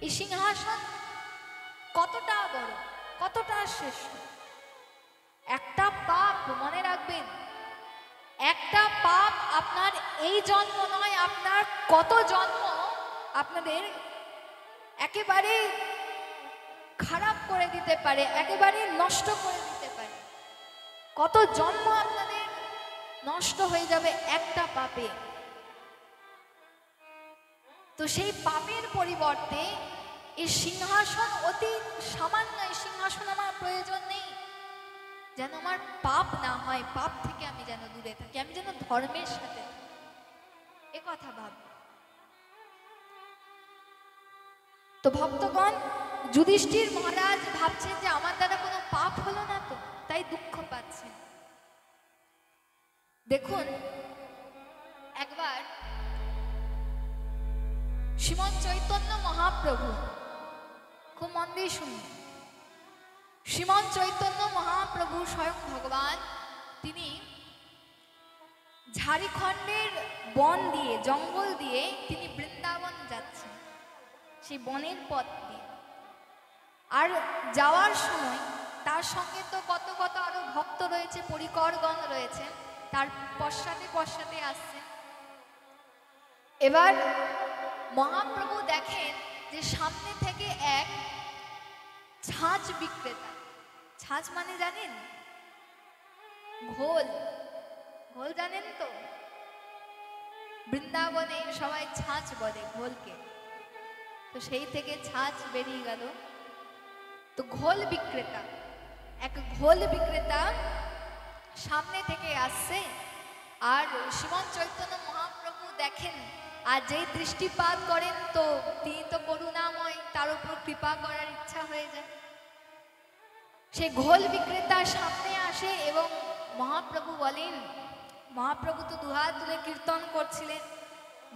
এই সিংহাসন কতটা বড়, কতটা শ্রেষ্ঠ। একটা পাপ, মনে রাখবেন, একটা পাপ আপনার এই জন্ম নয়, আপনার কত জন্ম আপনাদের একেবারে খারাপ করে দিতে পারে, একেবারে নষ্ট করে দিতে পারে। কত জন্ম আপনাদের নষ্ট হয়ে যাবে একটা পাপে। তো সেই পাপের পরিবর্তে এই সিংহাসন অতি সামান্য, এই সিংহাসন আমার প্রয়োজন নেই। যেন আমার পাপ না হয়, পাপ থেকে আমি যেন দূরে থাকি, আমি যেন ধর্মের সাথে এ কথা ভাব। তো ভক্তগণ, যুধিষ্ঠির মহারাজ ভাবছেন যে আমার দ্বারা কোনো পাপ হলো না তো, তাই দুঃখ পাচ্ছেন। দেখুন, একবার শ্রীমৎ চৈতন্য মহাপ্রভু, খুব মন দিয়ে শুনুন, শ্রীমৎ চৈতন্য মহাপ্রভু স্বয়ং ভগবান, তিনি ঝাড়খণ্ডের বন দিয়ে, জঙ্গল দিয়ে তিনি বৃন্দাবন যাচ্ছেন, সেই বনের পথ দিয়ে। আর যাওয়ার সময় তার সঙ্গে তো কত কত আরো ভক্ত রয়েছে, পরিকরগণ রয়েছে, তার পশ্চাতে পশ্চাতে আসছেন। এবার মহাপ্রভু দেখেন যে সামনে থেকে এক ছাঁচ বিক্রেতা, ছাঁচ মানে জানেন? ঘোল, ঘোল জানেন তো? বৃন্দাবনে সবাই ছাঁচ বলে ঘোলকে, তো সেই থেকে ছাঁচ বেরিয়ে গেল। তো ঘোল বিক্রেতা, এক ঘোল বিক্রেতা সামনে থেকে আসছে, আর শ্রীমৎ চৈতন্য মহাপ্রভু দেখেন, আর যেই দৃষ্টিপাত করেন তো তিনি তো করুণাময়, তার উপর কৃপা করার ইচ্ছা হয়ে যায়। সে ঘোল বিক্রেতার সামনে আসে এবং মহাপ্রভু বলেন, মহাপ্রভু তো দুহাত তুলে কীর্তন করছিলেন,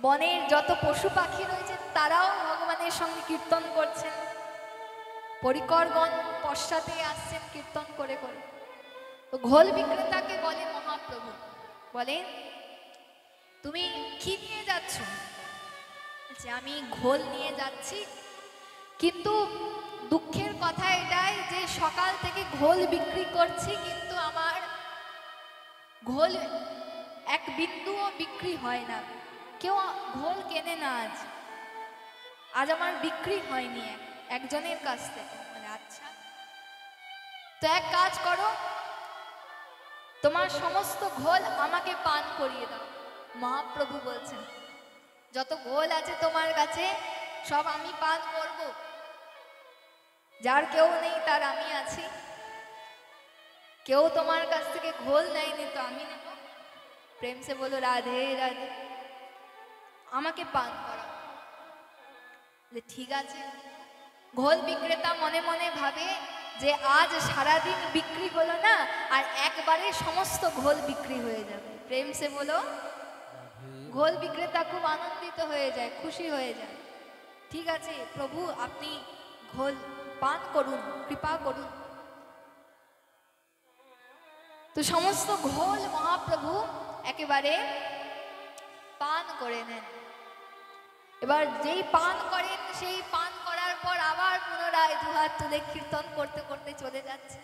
বনের যত পশু পাখি রয়েছে তারাও ভগবানের সঙ্গে কীর্তন করছেন, পরিকরগণ পশ্চাতে আসছেন কীর্তন করে করে। তো ঘোল বিক্রেতাকে বলে মহাপ্রভু, বলেন তুমি কি নিয়ে যাচ্ছ? যে আমি ঘোল নিয়ে যাচ্ছি, কিন্তু দুঃখের কথা এটাই যে সকাল থেকে ঘোল বিক্রি করছি, কিন্তু আমার ঘোল এক বিন্দুও বিক্রি হয় না, কেউ ঘোল কেনে না। আজ আজ আমার বিক্রি হয়নি একজনের কাছ থেকে। মানে আচ্ছা, তো এক কাজ করো, তোমার সমস্ত ঘোল আমাকে পান করিয়ে দাও। মহাপ্রভু বলছেন, যত ঘোল আছে তোমার কাছে সব আমি পান করব, যার কেউ নেই তার আমি আছি, কেউ তোমার কাছ থেকে ঘোল নেয়নি তো আমি নেব। প্রেম সে বলো রাধে রাধে, আমাকে পান করো। ঠিক আছে। ঘোল বিক্রেতা মনে মনে ভাবে যে আজ সারাদিন বিক্রি হলো না, আর একবারে সমস্ত ঘোল বিক্রি হয়ে যাবে। প্রেম সে বলো, ঘোল বিক্রেতা খুব আনন্দিত হয়ে যায়, খুশি হয়ে যায়। ঠিক আছে প্রভু, আপনি ঘোল পান করুন, কৃপা করুন। তো সমস্ত ঘোল মহাপ্রভু একেবারে পান করে নেন। এবার যেই পান করেন, সেই পান করার পর আবার পুনরায় দুহাত তুলে কীর্তন করতে করতে চলে যাচ্ছে।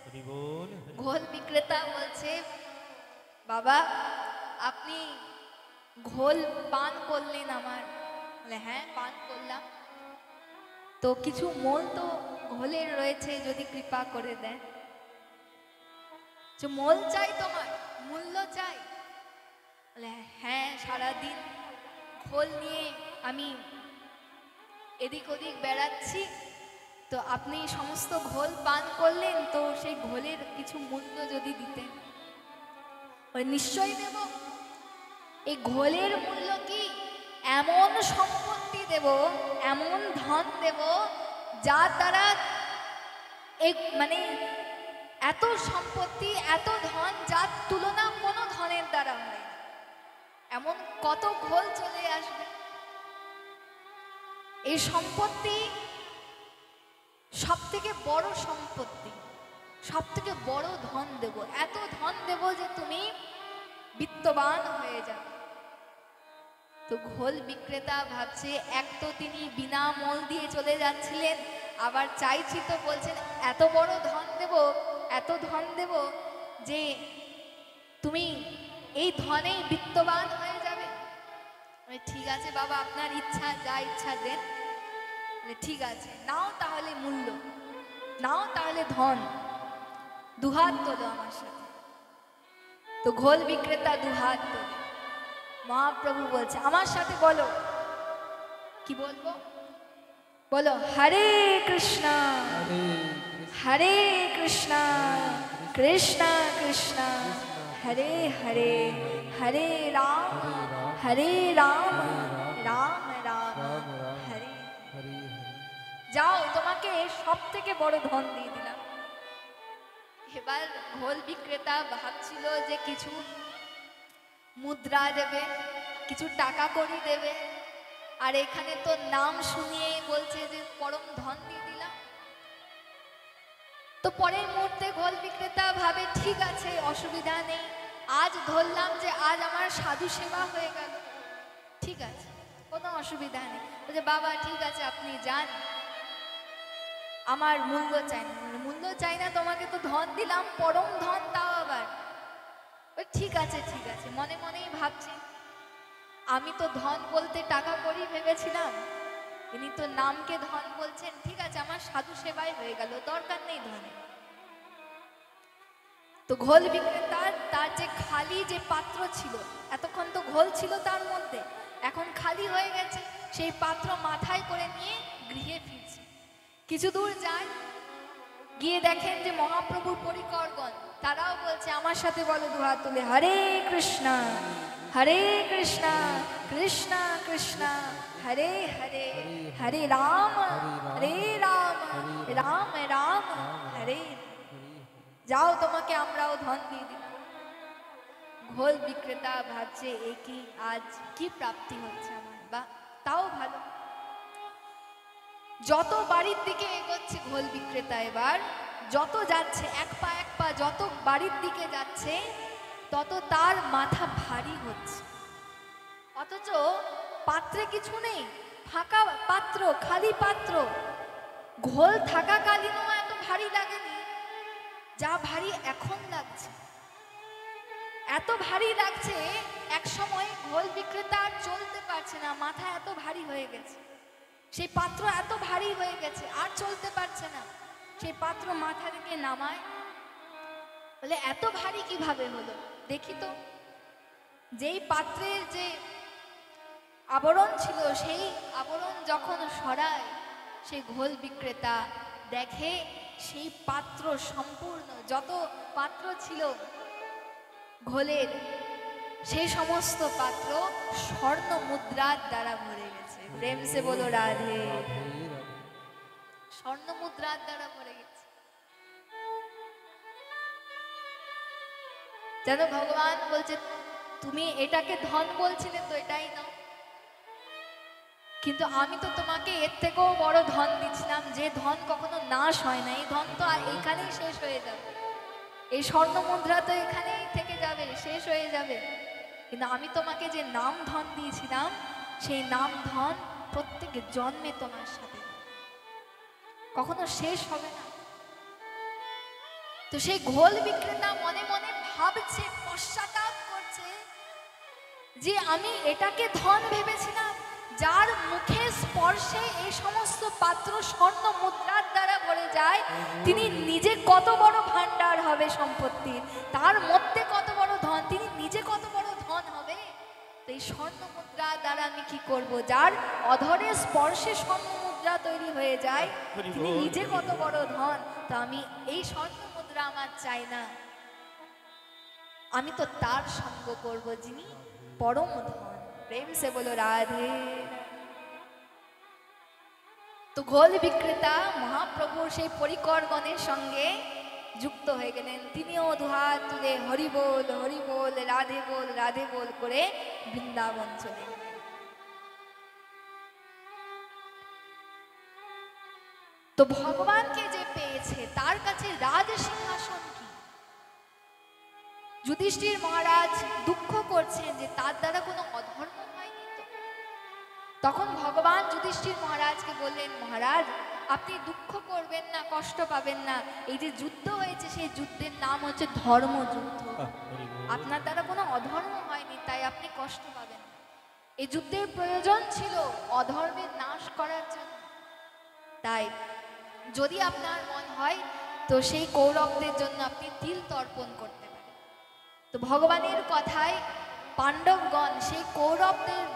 ঘোল বিক্রেতা বলছে, বাবা আপনি ঘোল পান করলেন আমার? বলে হ্যাঁ পান করলাম। তো কিছু মোল তো ঘোলের রয়েছে, যদি কৃপা করে দেন। যে মোল চাই তোমার, মূল্য চাই? বলে হ্যাঁ, সারাদিন ঘোল নিয়ে আমি এদিক ওদিক বেড়াচ্ছি, তো আপনি সমস্ত ঘোল পান করলেন, তো সেই ঘোলের কিছু মূল্য যদি দিতেন। নিশ্চয়ই দেব। এই ঘোলের মূল্য কি? এমন সম্পত্তি দেব, এমন ধন দেব, যার দ্বারা মানে এত সম্পত্তি, এত ধন, যার তুলনা কোনো ধনের দ্বারা হয় না। এমন কত ঘোল চলে আসবে। এই সম্পত্তি সব থেকে বড় সম্পত্তি, সব থেকে বড় ধন দেব, এত ধন দেব যে তুমি বিত্তবান হয়ে যাবে। তো ঘোল বিক্রেতা ভাবছে, এক তো তিনি বিনা মল দিয়ে চলে যাচ্ছিলেন, আবার চাইছি তো বলছেন এত বড় ধন দেব, এত ধন দেব যে তুমি এই ধনেই বিত্তবান হয়ে যাবে। ঠিক আছে বাবা, আপনার ইচ্ছা, যা ইচ্ছা দেন। ঠিক আছে, নাও তাহলে মূল্য, নাও তাহলে ধন, দুহাত তোলো আমার সাথে। তো ঘোল বিক্রেতা দুহাত তোলে। মহাপ্রভু বলছে, আমার সাথে বলো। কি বলবো? বলো, হরে কৃষ্ণ হরে কৃষ্ণ কৃষ্ণ কৃষ্ণ হরে হরে, হরে রাম হরে রাম রাম রাম হরে। যাও, তোমাকে সব থেকে বড় ধন দিয়ে দিলাম। এবার ঘোল বিক্রেতা ভাবছিল যে কিছু মুদ্রা দেবে, কিছু টাকা কড়ি দেবে, আর এখানে তো নাম শুনিয়ে বলছে যে পরম ধন দিয়ে দিলাম। তো পরের মুহূর্তে ঘোল বিক্রেতা ভাবে, ঠিক আছে, অসুবিধা নেই, আজ ধরলাম যে আজ আমার সাধু সেবা হয়ে গেল, ঠিক আছে, কোনো অসুবিধা নেই। বলছে, বাবা ঠিক আছে, আপনি যান, আমার মূল্য চাই না। মূল্য চাই না, তোমাকে তো ধন দিলাম, পরম ধন, তাও আবার। ঠিক আছে ঠিক আছে, মনে মনেই ভাবছি, আমি তো ধন বলতে টাকা করি ভেবেছিলাম, ইনি তো নামকে ধন বলছেন, ঠিক আছে, আমার সাধু সেবাই হয়ে গেল, দরকার নেই ধনে। তো ঘোল বিক্রেতার তার যে খালি যে পাত্র ছিল, এতক্ষণ তো ঘোল ছিল তার মধ্যে, এখন খালি হয়ে গেছে, সেই পাত্র মাথায় করে নিয়ে গৃহে ফিরছে। কিছু দূর যায়, গিয়ে দেখেন যে মহাপ্রভুর পরিকরগণ, তারাও বলছে, আমার সাথে বলো দুহাত তুলে, হরে কৃষ্ণ হরে কৃষ্ণ কৃষ্ণ কৃষ্ণ হরে হরে, হরে রাম হরে রাম রাম রাম হরে। যাও, তোমাকে আমরাও ধন দিয়ে দিলাম। ঘোল বিক্রেতা ভাবছে, এ কি, আজ কি প্রাপ্তি হচ্ছে আমার, বা তাও ভালো। যত বাড়ির দিকে এগোচ্ছে ঘোল বিক্রেতা, এবার যত যাচ্ছে, এক পা যত বাড়ির দিকে যাচ্ছে, তত তার মাথা ভারী হচ্ছে। অথচ পাত্রে কিছু নেই, ফাঁকা পাত্র, খালি পাত্র। ঘোল থাকাকালীনও এত ভারী লাগেনি যা ভারী এখন লাগছে। এত ভারী লাগছে, এক সময় ঘোল বিক্রেতা আর চলতে পারছে না, মাথা এত ভারী হয়ে গেছে, সেই পাত্র এত ভারী হয়ে গেছে, আর চলতে পারছে না। সেই পাত্র মাথা থেকে নামায়, বলে, এত ভারী কিভাবে হলো, দেখি তো। যেই পাত্রের যে আবরণ ছিল, সেই আবরণ যখন সরায়, সেই ঘোল বিক্রেতা দেখে সেই পাত্র সম্পূর্ণ, যত পাত্র ছিল ঘোলের, সেই সমস্ত পাত্র স্বর্ণ মুদ্রার দ্বারা ভরে গেছে। প্রেম সে বলো রাধে। স্বর্ণ মুদ্রার দ্বারা ভরে গেছে, যেন ভগবান বলছে, তুমি এটাকে ধন বলছিলে তো এটাই নাও, কিন্তু আমি তো তোমাকে এর থেকেও বড় ধন দিচ্ছিলাম, যে ধন কখনো নাশ হয় না। এই ধন তো এখানেই শেষ হয়ে যাবে, এই স্বর্ণ মুদ্রা তো এখানেই থেকে যাবে, শেষ হয়ে যাবে, কিন্তু আমি তোমাকে যে নাম ধন দিয়েছিলাম, সেই নাম ধন প্রত্যেক জন্মে তোমার সাথে কখনো শেষ হবে না। তো সেই ঘোল বিক্রেতা মনে মনে ভাবছে, পশ্চাতাপ করছে, যে আমি এটাকে ধন ভেবেছিলাম, যার মুখে স্পর্শে এই সমস্ত পাত্র স্বর্ণ মুদ্রার দ্বারা ভরে যায়, তিনি নিজে কত বড় ভান্ডার হবে সম্পত্তির, তার মধ্যে কত বড় ধন, তিনি নিজে কত বড় ধন হবে। তো এই স্বর্ণ মুদ্রা দ্বারা আমি কি করব, যার অধরে স্পর্শে স্বর্ণ মুদ্রা তৈরি হয়ে যায়, তিনি নিজে কত বড় ধন। তো আমি এই স্বর্ণ মুদ্রা আমার চাই না, আমি তো তার সঙ্গ করব যিনি পরম ধন। প্রেম সে বলো রাধে। তো ঘোল বিক্রেতা মহাপ্রভুর সেই পরিকরগণের সঙ্গে যুক্ত হয়ে গেলেন। তিনিও দুহাত তুলে হরি বল রাধে বল করে বৃন্দাবন চলে গেলেন। তো ভগবানকে যে পেয়েছে, তার কাছে রাজ সিংহাসন কি? যুধিষ্ঠির মহারাজ দুঃখ করছেন যে তার দ্বারা কোনো অধর্ম হয়নি তো, তখন ভগবান যুধিষ্ঠির মহারাজকে বললেন, মহারাজ আপনি দুঃখ করবেন না, কষ্ট পাবেন না। এই যে যুদ্ধ হয়েছে সেই যুদ্ধের নাম হচ্ছে ধর্মযুদ্ধ। আপনার দ্বারা কোনো অধর্ম হয়নি, তাই আপনি কষ্ট পাবেন না। এই যুদ্ধের প্রয়োজন ছিল অধর্মের নাশ করার জন্য। তাই যদি আপনার মন হয় তো সেই কৌরবদের জন্য আপনি তিল তর্পণ করতে পারেন। তো ভগবানের কথায় পাণ্ডবগণ সেই কৌরবদের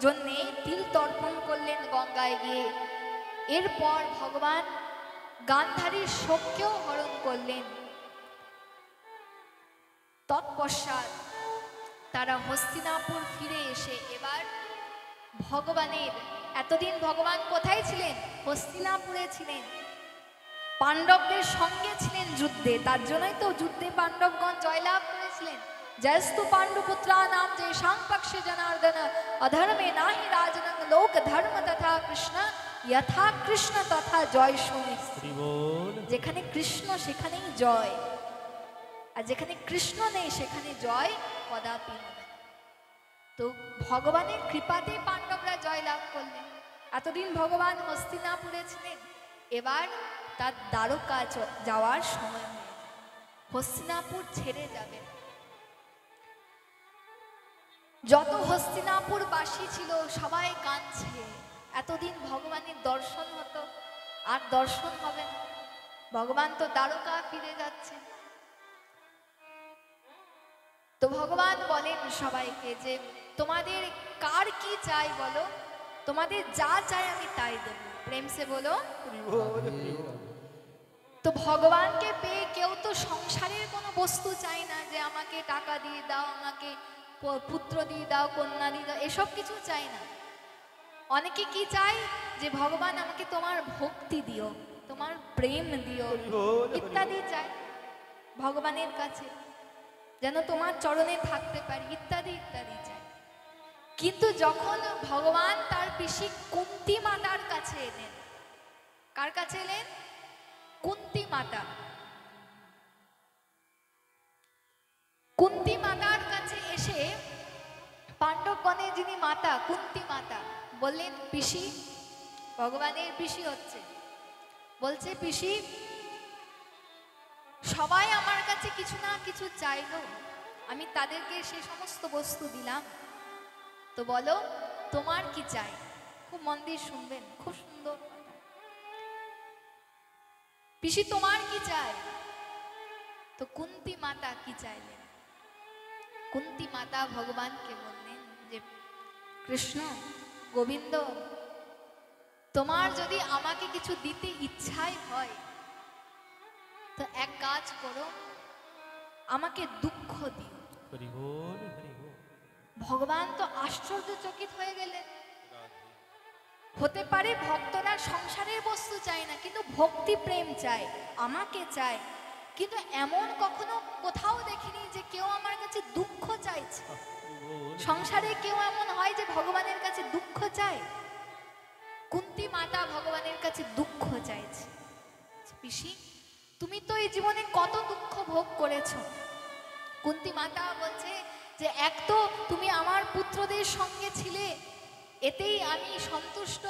জন্য তিল তর্পণ করলেন গঙ্গায় গিয়ে। এরপর ভগবান গান্ধারীর শোককেও হরণ করলেন। তৎপশ্চাৎ তারা হস্তিনাপুর ফিরে এসে এবার ভগবানের, এতদিন ভগবান কোথায় ছিলেন? হস্তিনাপুরে ছিলেন, পাণ্ডবদের সঙ্গে ছিলেন যুদ্ধে। তার জন্যই তো যুদ্ধে পাণ্ডবগণ জয়লাভ করেছিলেন। জয়স্তু পাণ্ডুপুত্রা নাম যে সাংপক্ষে জনার্দন অধর্মে নাহি রাজনং লোক ধর্ম তথা কৃষ্ণ যথা কৃষ্ণ তথা জয় সুনিশ্চিত। যেখানে কৃষ্ণ সেখানেই জয়, আর যেখানে কৃষ্ণ নেই সেখানে জয় কদাপি হবে। তো ভগবানের কৃপাতে পাণ্ডবরা জয় লাভ করলেন। এতদিন ভগবান হস্তিনাপুরে ছিলেন, এবার তার দ্বারকা যাওয়ার সময় হয়ে যায়। হস্তিনাপুর ছেড়ে যাবেন। যত হস্তিনাপুর বাসী ছিল সবাই কাঁদছে। এতদিন ভগবানের দর্শন হতো, আর দর্শন হবে না। ভগবান তো দ্বারকা ফিরে যাচ্ছেন। তো ভগবান বলেন সবাইকে যে তোমাদের কার কি চাই বলো, তোমাদের যা চাই আমি তাই দেব। প্রেম সে বলো। তো ভগবানকে পেয়ে কেউ তো সংসারের কোনো বস্তু চাই না, যে আমাকে টাকা দিয়ে দাও, আমাকে পুত্র দিয়ে দাও, কন্যা দিয়ে দাও, এসব কিছু চাই না। অনেকে কি চাই? যে ভগবান আমাকে তোমার ভক্তি দিও, তোমার প্রেম দিও, ইত্যাদি চাই ভগবানের কাছে, যেন তোমার চরণে থাকতে পারি, ইত্যাদি ইত্যাদি চাই। কিন্তু যখন ভগবান তার পিসি কুন্তী মাতার কাছে এলেন, কার কাছে এলেন? কুন্তী মাতা। কুন্তী মাতার কাছে এসে পাণ্ডবগণের যিনি মাতা, কুন্তী মাতা বললেন, পিসি, ভগবানের পিসি হচ্ছে, বলছে পিসি সবাই আমার কাছে কিছু না কিছু চাইলো, আমি তাদেরকে সে সমস্ত বস্তু দিলাম। তো বলো তোমার কি চাই? খুব মন দিয়ে শুনবেন, খুব সুন্দর কথা। পিসি তোমার কি চাই? তো কুন্তী মাতা কি চাইলেন? কুন্তী মাতা ভগবানকে বললেন যে কৃষ্ণ, গোবিন্দ, তোমার যদি আমাকে কিছু দিতে ইচ্ছাই হয় তো এক কাজ করো, আমাকে দুঃখ দিও। ভগবান তো আশ্চর্যচকিত হয়ে গেলেন। হতে পারে ভক্তরা সংসারের বস্তু চায় না, কিন্তু ভক্তি প্রেম চায়, আমাকে চায়, কিন্তু এমন কখনো কোথাও দেখিনি যে কেউ আমার কাছে দুঃখ চাইছে। সংসারে কেউ এমন হয় যে ভগবানের কাছে দুঃখ চায়? কুন্তী মাতা ভগবানের কাছে দুঃখ চাইছে। পিসি তুমি তো এই জীবনে কত দুঃখ ভোগ করেছো। কুন্তী মাতা বলছে যে এক তো তুমি আমার পুত্রদের সঙ্গে ছিলে, এতেই আমি সন্তুষ্ট,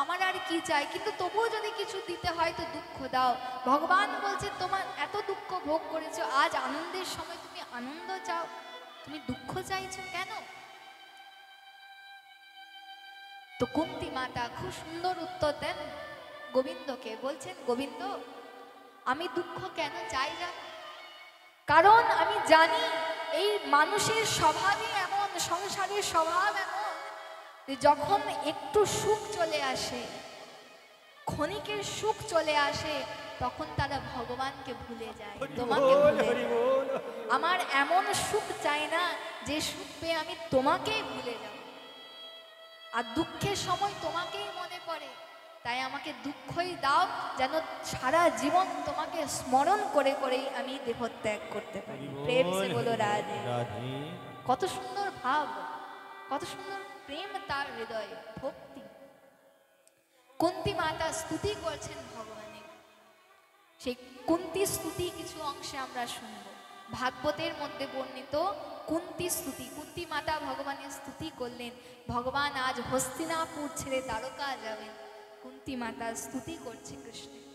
আমার আর কি চাই, কিন্তু তবুও যদি কিছু দিতে হয় তো দুঃখ দাও। ভগবান বলছে তোমার এত দুঃখ ভোগ করেছো, আজ আনন্দের সময় তুমি আনন্দ চাও, তুমি দুঃখ চাইছো কেন? তো কুন্তী মাতা খুব সুন্দর উত্তর দেন গোবিন্দকে, বলছেন গোবিন্দ আমি দুঃখ কেন চাই জানো? কারণ আমি জানি এই মানুষের স্বভাবই এমন, সংসারের স্বভাব এমন যে যখন একটু সুখ চলে আসে, ক্ষণিকের সুখ চলে আসে, তখন তারা ভগবানকে ভুলে যায়, তোমাকে ভুলে যায়। আমার এমন সুখ চাই না যে সুখ পেয়ে আমি তোমাকেই ভুলে যাব, আর দুঃখের সময় তোমাকেই মনে পড়ে। তাই আমাকে দুঃখই দাও, যেন সারা জীবন তোমাকে স্মরণ করে করেই আমি দেহত্যাগ করতে পারি। প্রেম সে বলো রাধে। কত সুন্দর ভাব, কত সুন্দর প্রেম তার হৃদয়ে, ভক্তি। কুন্তী মাতা স্তুতি করছেন ভগবানের, সেই কুন্তী স্তুতি কিছু অংশে আমরা শুনব। ভাগবতের মধ্যে বর্ণিত কুন্তি স্তুতি, কুন্তি মাতা ভগবানের স্তুতি করলেন। ভগবান আজ হস্তিনাপুর ছেড়ে দ্বারকা যাবেন, কুন্তি মাতা স্তুতি করছে কৃষ্ণের।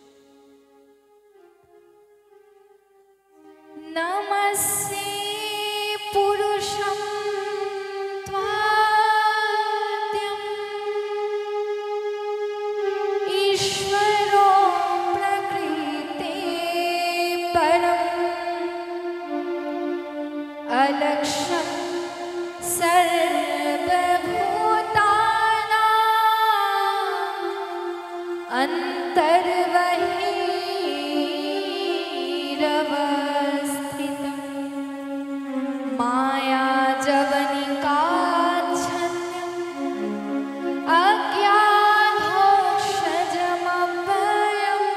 নমস্তে পুরুষম ত্বাদ্যম ঈশ্বরো প্রকৃতে পরম अलक्ष्यं सर्वभूतानां अन्तर्बहिरवस्थितं मायाजवनिकाच्छन्यम् अज्ञानघोषजमव्ययम्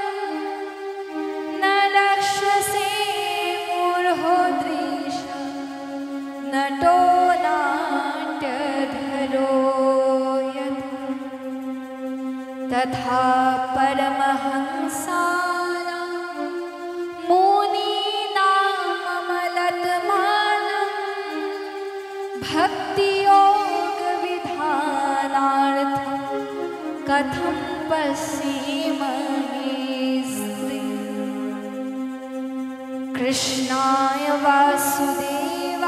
न लक्ष्यसे मूर्होदृशा नटो नाट्यधरो यथा तथा परमहंसानां मुनीनाममलत्मानं भक्तियोगविधानार्थं कथं पश्येमहे कृष्णाय वासुदेवाय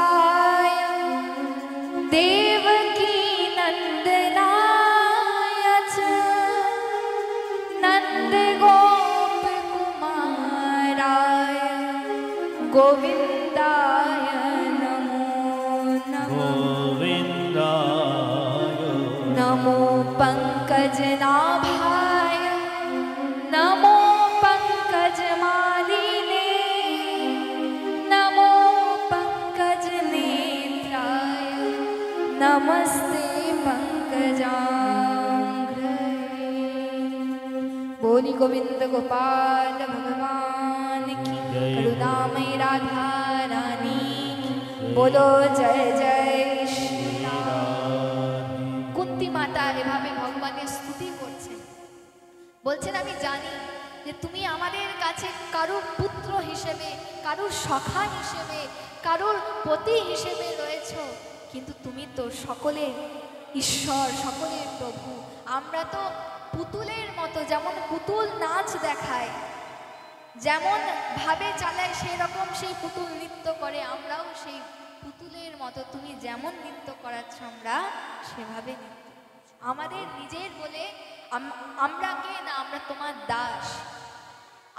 देवकी नंदनाय च नन्दगोपकुमाराय गोविन्दाय नमो नमः। नमो पंकजनाभाय नमो पंकजमालिने नमो पंकजनेत्राय नमस्ते पंकजांघ्रये। बोली गोविंद गोपाल भगवान की, करुणामयी राधा रानी की, बोलो जय जय श्री राम। कुंती माता এভাবে ভগবানের স্তুতি করছেন, বলছেন আমি জানি যে তুমি আমাদের কাছে কারুর পুত্র হিসেবে, কারুর সখা হিসেবে, কারুর পতি হিসেবে রয়েছ, কিন্তু তুমি তো সকলের ঈশ্বর, সকলের প্রভু। আমরা তো পুতুলের মতো, যেমন পুতুল নাচ দেখায়, যেমন ভাবে চালায় সেই রকম সেই পুতুল নৃত্য করে, আমরাও সেই পুতুলের মতো তুমি যেমন নৃত্য করাচ্ছ আমরা সেভাবে নৃত্য। আমাদের নিজের বলে আমরা কে না, আমরা তোমার দাস।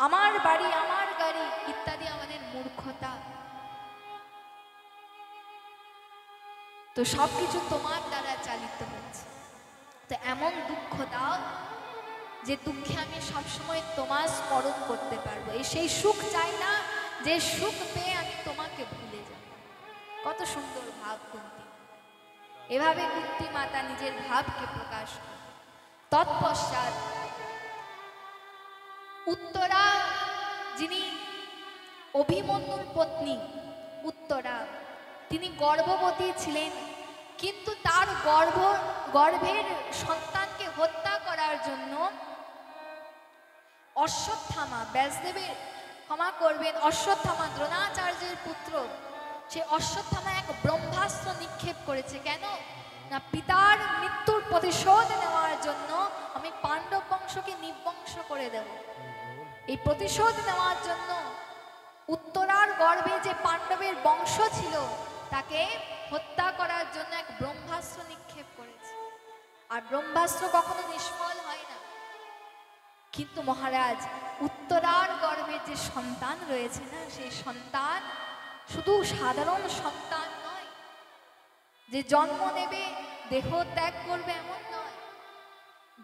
আমার বাড়ি, আমার গাড়ি ইত্যাদি আমাদের মূর্খতা। তো সবকিছু তোমার দ্বারা চালিত হচ্ছে। তো এমন দুঃখ দাও যে দুঃখে আমি সবসময় তোমার স্মরণ করতে পারবো। এই সেই সুখ চাই না যে সুখ পেয়ে আমি তোমাকে ভুলে যাব। কত সুন্দর ভাব কুন্তি। এভাবে কুন্তি মাতা নিজের ভাবকে প্রকাশ করে। তৎপশ্চাৎ উত্তরা, যিনি অভিমন্যুর পত্নী উত্তরা, তিনি গর্ভবতী ছিলেন, কিন্তু তার গর্ভের সন্তানকে হত্যা করার জন্য অশ্বত্থামা, ব্যাসদেবের ক্ষমা করবেন, অশ্বত্থামা দ্রোণাচার্যের পুত্র, সে অশ্বত্থামা এক ব্রহ্মাস্ত্র নিক্ষেপ করেছে। কেন না, পিতার মৃত্যুর প্রতিশোধ নেওয়ার জন্য আমি পাণ্ডব বংশকে নিবংশ করে দেব। এই প্রতিশোধ নেওয়ার জন্য উত্তরার গর্ভে যে পাণ্ডবের বংশ ছিল তাকে হত্যা করার জন্য এক ব্রহ্মাস্ত্র নিক্ষেপ করেছে। আর ব্রহ্মাস্ত্র কখনো নিষ্ফল হয় না। কিন্তু মহারাজ, উত্তরার গর্ভে যে সন্তান রয়েছে না, সেই সন্তান শুধু সাধারণ সন্তান নয়, যে জন্ম নেবে দেহ ত্যাগ করবে এমন নয়,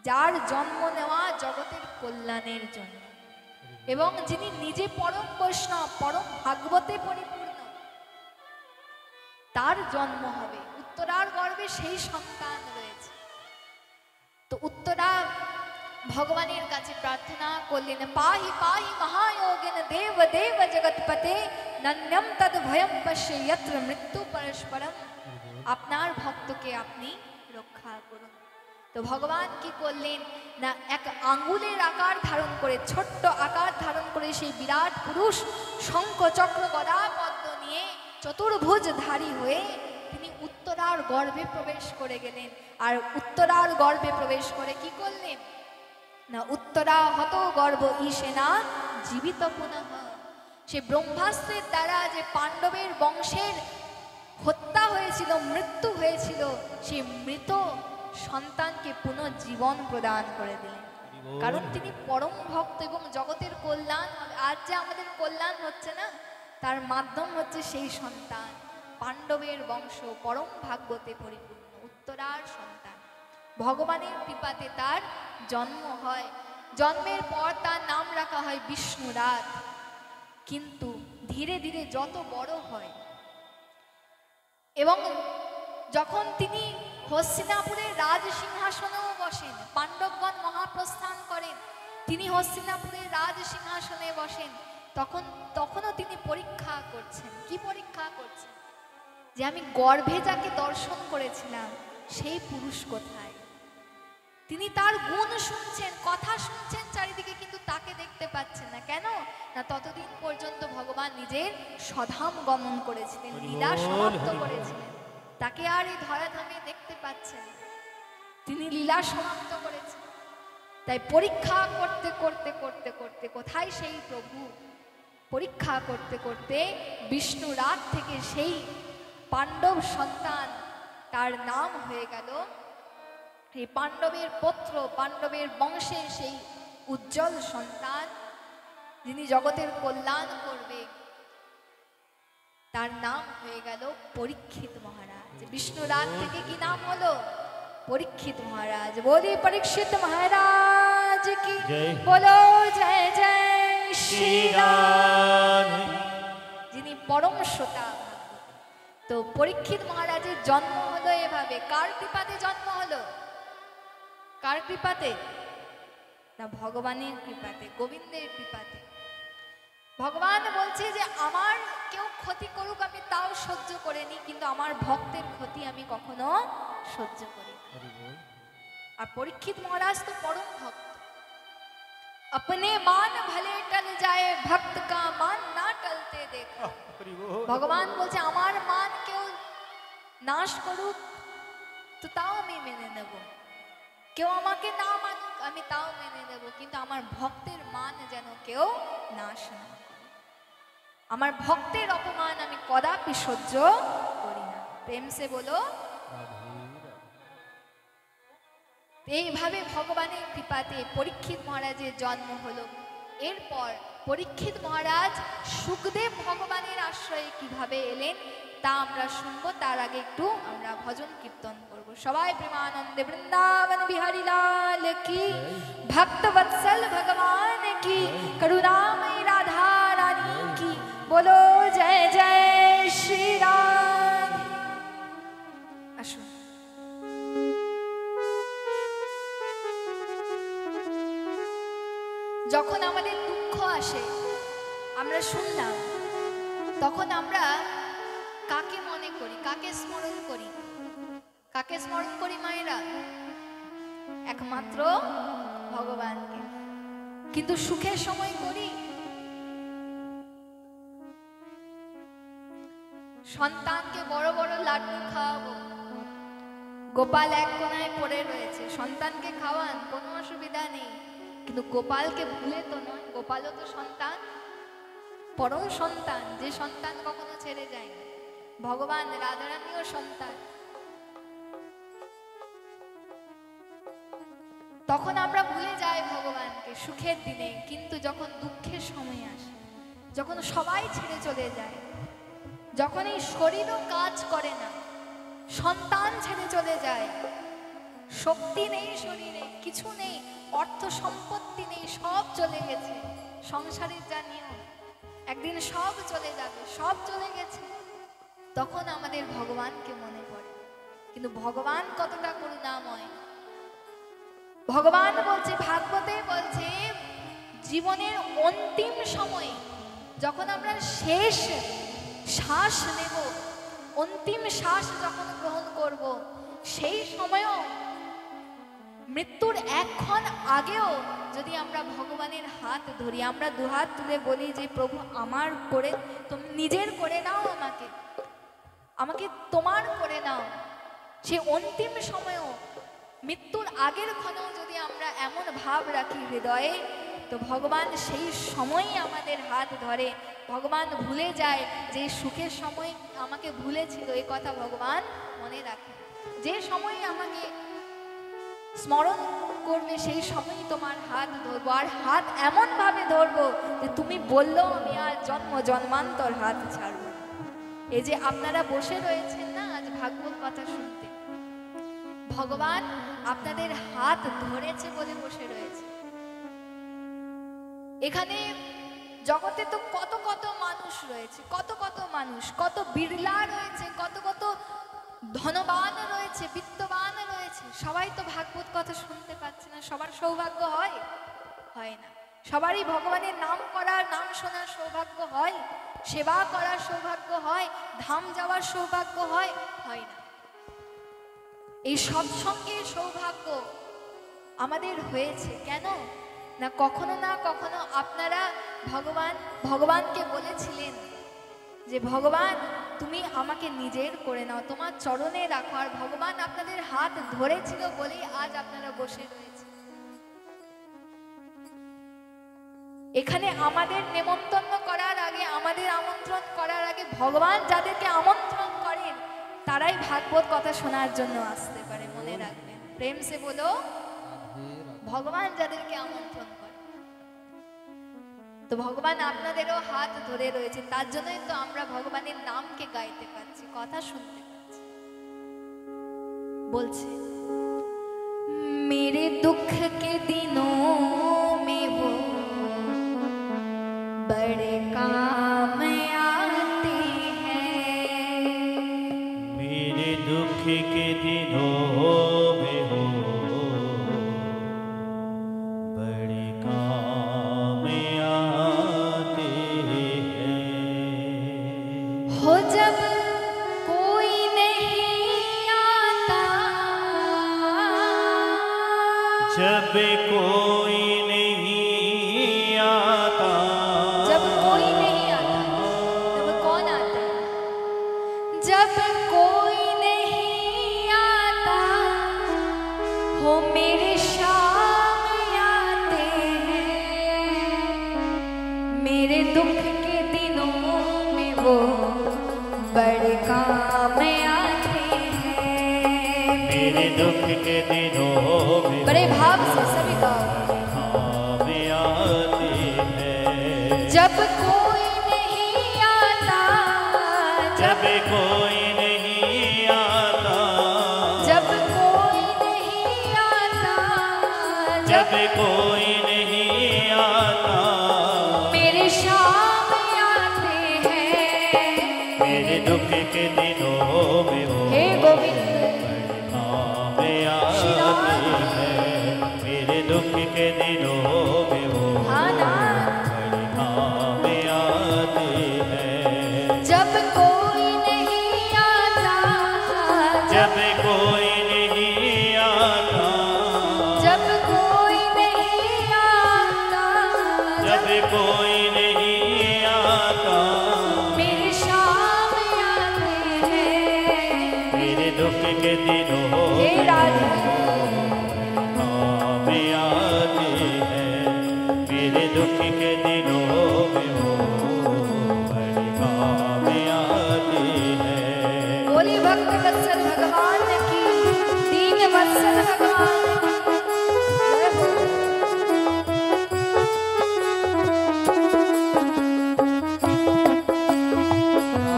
যার জন্ম নেওয়া জগতের কল্যাণের জন্য, এবং যিনি নিজে পরম বৈষ্ণব, পরম ভাগবতে পরিপূর্ণ, তার জন্ম হবে। উত্তরার গর্ভে সেই সন্তান রয়েছে। তো উত্তরা ভগবানের কাছে প্রার্থনা করলেন, পাহি পাহি মহায়োগেন দেব দেব জগৎপতে নন্যম তদ ভয়ম পশ্য যত্র মৃত্যু পরস্পরম। আপনার ভক্তকে আপনি রক্ষা করুন। তো ভগবান কি করলেন না, এক আঙ্গুলের আকার ধারণ করে, ছোট্ট আকার ধারণ করে সেই বিরাট পুরুষ শঙ্খ চক্র গদা পদ্ম চতুর্ভুজধারী হয়ে তিনি উত্তরার গর্ভে প্রবেশ করে গেলেন। আর উত্তরার গর্ভে প্রবেশ করে কি করলেন না, উত্তরা হত গর্ভ ঈশেনা জীবিত পুনঃ। সে ব্রহ্মাস্ত্রের দ্বারা যে পাণ্ডবের বংশের হত্যা হয়েছিল, মৃত্যু হয়েছিল, সেই মৃত সন্তানকে পুনঃজীবন প্রদান করে দিলেন। কারণ তিনি পরম ভক্ত এবং জগতের কল্যাণ হবে। আজ যে আমাদের কল্যাণ হচ্ছে না, তার মাধ্যম হচ্ছে সেই সন্তান, পাণ্ডবের বংশ পরম ভাগ্যতে পরিপূর্ণ উত্তরার সন্তান। ভগবানের কৃপাতে তার জন্ম হয়। জন্মের পর তার নাম রাখা হয় বিষ্ণুরাত। কিন্তু ধীরে ধীরে যত বড় হয় এবং যখন তিনি হস্তিনাপুরের রাজ সিংহাসনেও বসেন, পাণ্ডবগণ মহাপ্রস্থান করেন, তিনি হস্তিনাপুরের রাজ সিংহাসনে বসেন, তখনও তিনি পরীক্ষা করছেন। কি পরীক্ষা করছেন? যে আমি গর্ভে যাকে দর্শন করেছিলাম সেই পুরুষ কোথায়? তিনি তার গুণ শুনছেন, কথা শুনছেন চারিদিকে, কিন্তু তাকে দেখতে পাচ্ছেন না। কেন না, ততদিন পর্যন্ত ভগবান নিজের স্বধাম গমন করেছিলেন, লীলা সমাপ্ত করেছিলেন, তাকে আর এই ধরাধামে দেখতে পাচ্ছেন। তিনি লীলা সমাপ্ত করেছেন। তাই পরীক্ষা করতে করতে করতে করতে কোথায় সেই প্রভু, পরীক্ষা করতে করতে বিষ্ণু রাত থেকে সেই পাণ্ডব সন্তান, তার নাম হয়ে গেল এই পাণ্ডবের পুত্র, পাণ্ডবের বংশের সেই উজ্জ্বল সন্তান, যিনি জগতের কল্যাণ করবে, তার নাম হয়ে গেল পরীক্ষিত মহারাজ। বিষ্ণু রাত থেকে কি নাম হলো? পরীক্ষিত মহারাজ। বলি পরীক্ষিত মহারাজ কি, বলো জয় জয় শ্রীরাম। যিনি পরম শ্রোতা। তো পরীক্ষিত মহারাজের জন্ম হলো এভাবে। কার কৃপাতে জন্ম হলো? কার কৃপাতে? না, ভগবানের কৃপাতে, গোবিন্দের কৃপাতে। ভগবান বলছে যে আমার কেউ ক্ষতি করুক আমি তাও সহ্য করে নি, কিন্তু আমার ভক্তের ক্ষতি আমি কখনো সহ্য করি না। আর পরীক্ষিত মহারাজ তো পরম ভক্ত। अपने मान भले टल जाए भक्त का मान ना टलते देखो। ভগবান বলছে আমার মান কেউ নাশ করুক তো তাও আমি মেনে নেব, কেউ আমাকে না মানুক আমি তাও মেনে নেব, কিন্তু আমার ভক্তের মান যেন কেউ নাশ না করে। আমার ভক্তের অপমান আমি কদাপি সহ্য করি না। প্রেম সে বলো। এইভাবে ভগবানের কৃপাতে পরীক্ষিত মহারাজের জন্ম হলো। এরপর পরীক্ষিত মহারাজ সুখদেব ভগবানের আশ্রয়ে কিভাবে এলেন তা আমরা শুনবো। তার আগে একটু আমরা ভজন কীর্তন করব। সবাই প্রেমানন্দে বৃন্দাবন বিহারী লাল কি, ভক্ত বৎসল ভগবান কি, করুণাময়ী রাধা রানী কি, বলো জয় জয় শ্রী রাম। আসুন। যখন আমাদের দুঃখ আসে, আমরা শুনলাম, তখন আমরা কাকে মনে করি, কাকে স্মরণ করি? কাকে স্মরণ করি মায়েরা? একমাত্র ভগবানকে। কিন্তু সুখের সময় করি সন্তানকে বড় বড় লাড্ডু খাওয়াবো, গোপাল এক কোনায় পড়ে রয়েছে, সন্তানকে খাওয়ান, কোনো অসুবিধা নেই, কিন্তু গোপালকে ভুলে তো নয়। গোপালও তো সন্তান, পরম সন্তান, যে সন্তান কখনো ছেড়ে যায় না। ভগবান রাধারানীও সন্তান। তখন আমরা ভুলে যাই ভগবানকে সুখের দিনে, কিন্তু যখন দুঃখের সময় আসে, যখন সবাই ছেড়ে চলে যায়, যখন এই শরীরও কাজ করে না, সন্তান ছেড়ে চলে যায়, শক্তি নেই শরীরে, কিছু নেই, অর্থ সম্পত্তি নেই, সব চলে গেছে, সংসারের জানিও একদিন সব চলে যাবে, সব চলে গেছে, তখন আমাদের ভগবানকে মনে পড়ে। কিন্তু ভগবান কতটা করুণাময়। ভগবান বলছে, ভাগবতে বলছে, জীবনের অন্তিম সময়ে যখন আমরা শেষ শ্বাস নেব, অন্তিম শ্বাস যখন গ্রহণ করব, সেই সময়ও মৃত্যুর একক্ষণ আগেও যদি আমরা ভগবানের হাত ধরি, আমরা দুহাত তুলে বলি যে প্রভু আমার করে, তুমি নিজের করে নাও আমাকে, আমাকে তোমার করে নাও। সে অন্তিম সময়ও, মৃত্যুর আগের ক্ষণেও যদি আমরা এমন ভাব রাখি হৃদয়ে, তো ভগবান সেই সময়ই আমাদের হাত ধরে। ভগবান ভুলে যায় যে সুখের সময় আমাকে ভুলেছিল, এ কথা ভগবান মনে রাখে। যে সময় আমাকে স্মরণ করবে সেই সময়ই তোমার হাত ধরবো, আর হাত এমন ভাবে ধরবো যে তুমি বললো আমি আর জন্ম জন্মান্তর হাত ছাড়বো। এই যে আপনারা বসে রয়েছেন না আজ ভাগবত কথা শুনতে, ভগবান আপনাদের হাত ধরেছে বলে বসে রয়েছে। এখানে জগতে তো কত কত মানুষ রয়েছে, কত কত মানুষ, কত বিড়লা রয়েছে, কত কত ধনবান রয়েছে, বিত্তবান রয়েছে। সবাই তো ভাগবত কথা শুনতে পাচ্ছে না। সবার সৌভাগ্য হয়? হয় না। সবারই ভগবানের নাম করার, নাম শোনার সৌভাগ্য হয়, সেবা করার সৌভাগ্য হয়, ধাম যাওয়ার সৌভাগ্য হয়? হয় না। এই সৎসঙ্গের সৌভাগ্য আমাদের হয়েছে কেন না, কখনো না কখনো আপনারা ভগবানকে বলেছিলেন যে ভগবান তুমি আমাকে নিজের করে নাও, তোমার চরণে রাখো। আর ভগবান আপনাদের হাত ধরেছিল বলেই আজ আপনারা বসে রয়েছে। এখানে আমাদের নেমন্তন্ন করার আগে, আমাদের আমন্ত্রণ করার আগে ভগবান যাদেরকে আমন্ত্রণ করেন তারাই ভাগবত কথা শোনার জন্য আসতে পারে। মনে রাখবেন, প্রেম সে বলো, ভগবান যাদেরকে আমন্ত্রণ করে। তো ভগবান আপনাদেরও হাত ধরে রয়েছে, তার জন্যই তো আমরা ভগবানের নামকে গাইতে পারছি, কথা শুনতে পাচ্ছি। বলছে मेरे दुख के दिनों में वो बड़े काम आते हैं। मेरे दुख के दिनों में हो बड़े काम आते हैं। हो जब कोई नहीं आता, जब कोई नहीं आता, जब कोई नहीं आता, तब कौन आता है? जब कोई नहीं आता हो मेरे शाम आते हैं। मेरे दुख के दिनों में वो बड़े काम आते हैं। मेरे दुख के दिनों में बड़े भाव से सभी गाओ। काम आते हैं। जब कोई नहीं आता, जब कोई नहीं आता, जब कोई नहीं आता, जब कोई नहीं आता, मेरे शाम आते हैं। मेरे दुख के दिनों में वो हे गोविंद काम आते हैं। मेरे दुख के दिनों में वो हाँ ना। काम आते हैं। जब कोई नहीं आता, जब कोई नहीं आता, जब कोई नहीं आता, जब कोई नहीं आता, मेरे शाम आते हैं। मेरे दुख के दिनों हे में राधे काम आते हैं। मेरे दुख के दिनों में वो बड़े काम आते हैं। बोली भक्त वत्सल भगवान की, दीन वत्सल भगवान की जय हो।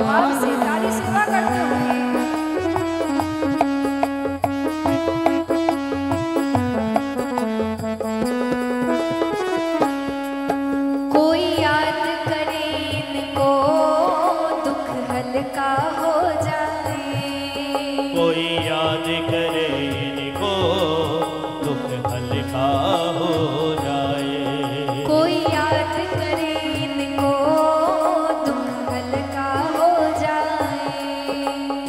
भाव से ताली सेवा करते हुए कोई याद करे इनको दुख हल्का हो जाए। कोई याद करे इनको दुख हल्का हो जाए। कोई याद करे इनको दुख हल्का हो जाए।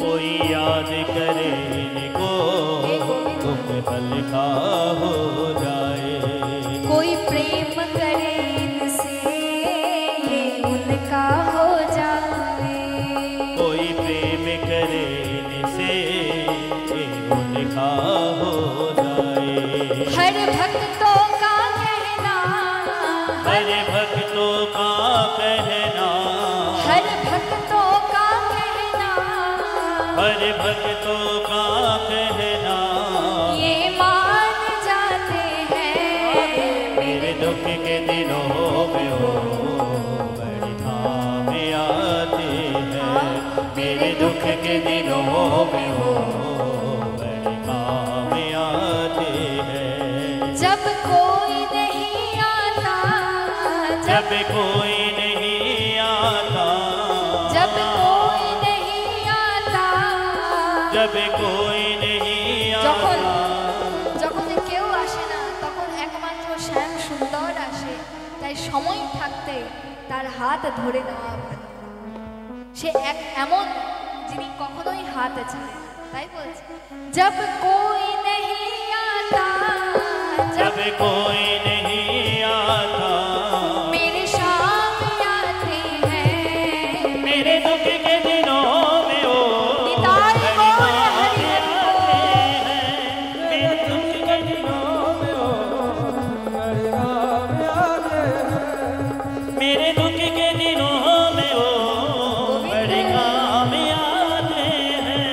कोई याद करे इनको दुख हल्का हो जाए। कोई प्रेम करे इनसे ये उनका हो जाए। कोई प्रेम करे भक्तों का कहना ये मान जाते हैं मेरे दुख के दिनों में हो बड़ी काम आती है। मेरे दुख के दिनों में हो बड़ी काम आती है। जब कोई नहीं आता, जब कोई नहीं आता, जब कोई नहीं आता, जब कोई नहीं যখন आता, যখন কেউ আসে না তখন একমাত্র শ্যাম সুন্দর আসে। তাই সময় থাকতে তার হাত ধরে নেওয়া ভালো। সে এক এমন যিনি কখনোই হাত ছাড়ে না। তাই বলছে जब कोई नहीं आता, जब कोई नहीं आता, मेरे शाम आते हैं मेरे दुख के दिनों में हो निताई बड़ी बोल काम हरि हरि आते हैं। मेरे दुख के दिनों में हो बड़ी काम आते हैं। मेरे दुख के दिनों में हो बड़ी काम आते हैं।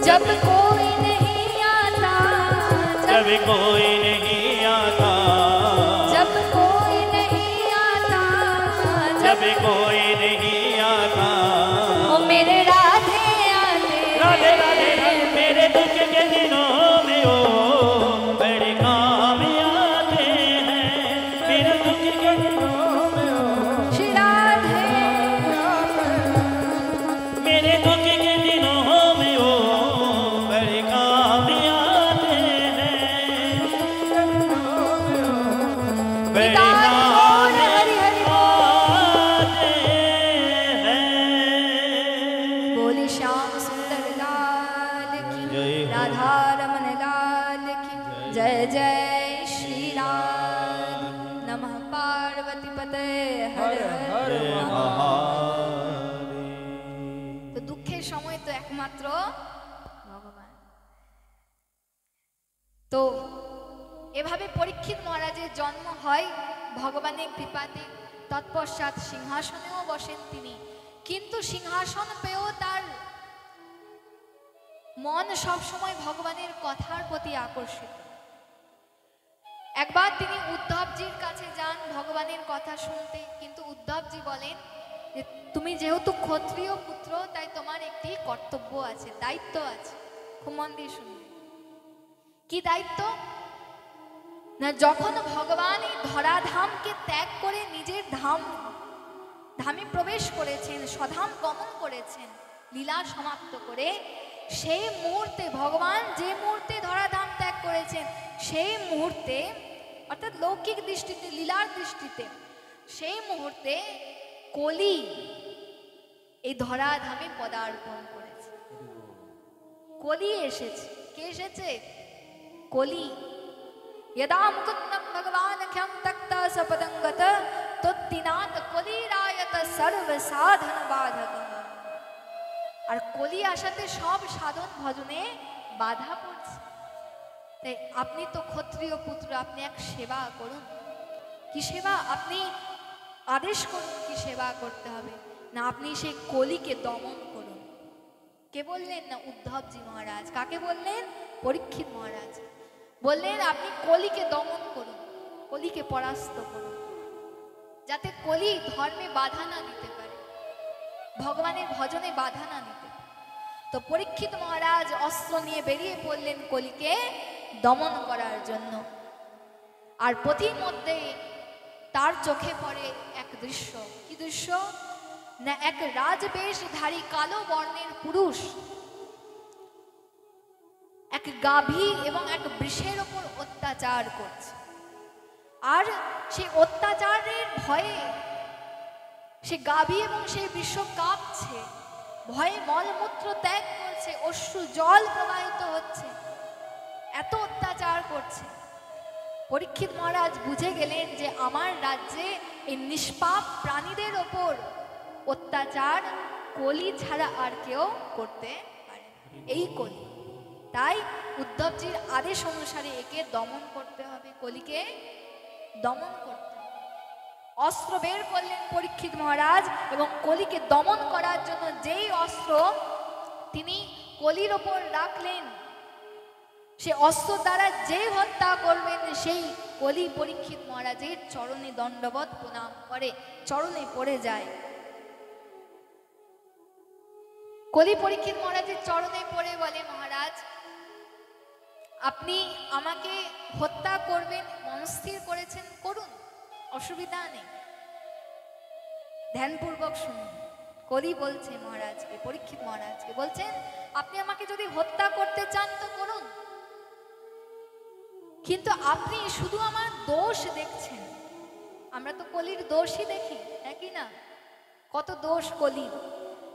जब कोई नहीं आता, जब कोई नहीं आता, जब कोई नहीं आता, जब कोई नहीं आता, ओ मेरे राधे आते राधे राधे राधे मेरे दुख के दिनों में हो बड़े काम आते हैं। मेरे दुख के दिनों में हो श्री राधे मेरे दुख के दिनों में हो बड़े काम आते हैं। बड़े निताई बोल हरि हरि आते हैं। बोली श्याम सुंदर लाल की, जय हो। राधा रमन लाल की जय जय श्री राम। नमः पार्वती पते हर हर जय महादेव। महादेव। তো দুঃখের সময় তো একমাত্র ভগবান। তো এভাবে পরীক্ষিত মহারাজের জন্ম হয় ভগবানের কৃপাতে। তৎপশ্চাৎ সিংহাসনেও বসেন তিনি, কিন্তু সিংহাসন পেয়েও তার মন সবসময় ভগবানের কথার প্রতি আকর্ষিত। একবার তিনি উদ্ধবজির কাছে যান ভগবানের কথা শুনতে, কিন্তু উদ্ধবজি বলেন যে তুমি যেহেতু ক্ষত্রিয় পুত্র তাই তোমার একটি কর্তব্য আছে, দায়িত্ব আছে। খুব মন দিয়ে শুনবে কি দায়িত্ব না, যখন ভগবান এই ধরাধামকে ত্যাগ করে নিজের ধামে প্রবেশ করেছেন, স্বধাম গমন করেছেন, লীলা সমাপ্ত করে, সেই মুহূর্তে ভগবান যে মুহূর্তে ধরাধাম ত্যাগ করেছেন সেই মুহূর্তে, অর্থাৎ লৌকিক দৃষ্টিতে লীলার দৃষ্টিতে, সেই মুহূর্তে কলি এই ধরাধামে পদার্পণ করেছে। কলি এসেছে। কে এসেছে? কলি। यदा मुकुन्दं भगवानख्यं तक्ता सपदंगत तद्दिनात् कलिरायत सर्वसाधन बाधक। আর কলি আসাতে সব সাধন ভজনে বাধা পড়ছে। তাই আপনি তো ক্ষত্রিয় পুত্র, আপনি এক সেবা করুন। কি সেবা? আপনি আদেশ করুন কি সেবা করতে হবে, না আপনি সেই কলিকে দমন করুন। কে বললেন? না উদ্ধবজি মহারাজ। কাকে বললেন? পরীক্ষিত মহারাজ বললেন আপনি কলিকে দমন করুন, কলিকে পরাস্ত করুন, যাতে কলি ধর্মে বাধা না দিতে পারে, ভগবানের ভজনে বাধা না দিতে পারে। তো পরীক্ষিত মহারাজ অস্ত্র নিয়ে বেরিয়ে পড়লেন কলিকে দমন করার জন্য। আর পথির মধ্যে তার চোখে পড়ে এক দৃশ্য। কি দৃশ্য? না এক রাজবেশধারী কালো বর্ণের পুরুষ এক গাভী এবং এক বৃষের ওপর অত্যাচার করছে। আর সেই অত্যাচারের ভয়ে সে গাভী এবং সেই বৃষ কাঁপছে, ভয়ে মলমূত্র ত্যাগ করছে, অশ্রু জল প্রবাহিত হচ্ছে, এত অত্যাচার করছে। পরীক্ষিত মহারাজ বুঝে গেলেন যে আমার রাজ্যে এই নিষ্পাপ প্রাণীদের ওপর অত্যাচার কলি ছাড়া আর কেউ করতে পারে না, এই কলি। তাই উদ্ধবজির আদেশ অনুসারে একে দমন করতে হবে, কলিকে দমন করতে হবে। অস্ত্র বের করলেন পরীক্ষিত মহারাজ, এবং কলিকে দমন করার জন্য যেই অস্ত্র তিনি কলির ওপর রাখলেন, সে অস্ত্র দ্বারা যে হত্যা করবেন সেই কলি পরীক্ষিত মহারাজের চরণে দণ্ডবত প্রণাম করে, চরণে পড়ে যায়। কলি পরীক্ষিত মহারাজের চরণে পড়ে বলে, মহারাজ আপনি আমাকে হত্যা করবেন মনস্থির করেছেন, করুন, অসুবিধা নেই, ধ্যানপূর্বক শুনুন। কলি বলছে মহারাজকে, পরীক্ষিত মহারাজকে বলছেন, আপনি আমাকে যদি হত্যা করতে চান তো করুন, কিন্তু আপনি শুধু আমার দোষ দেখছেন। আমরা তো কলির দোষই দেখি, একই না, কত দোষ কলির,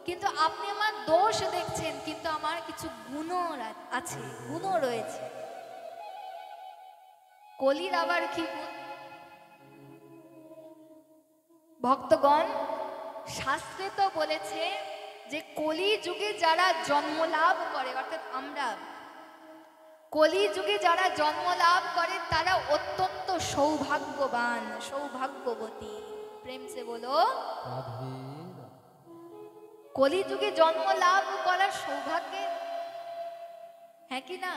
কিন্তু আপনি আমার দোষ দেখছেন, কিন্তু আমার কিছু গুণও আছে, গুণও রয়েছে। কলির আবার কি গুণ? ভক্তগণ, শাস্ত্রে তো বলেছে যে কলি যুগে যারা জন্ম লাভ করে, অর্থাৎ আমরা কলি যুগে যারা জন্ম লাভ করে তারা অত্যন্ত সৌভাগ্যবান, সৌভাগ্যবতী। প্রেম সে বলো, কলি যুগে জন্ম লাভ করার সৌভাগ্যের, হ্যাঁ কি না?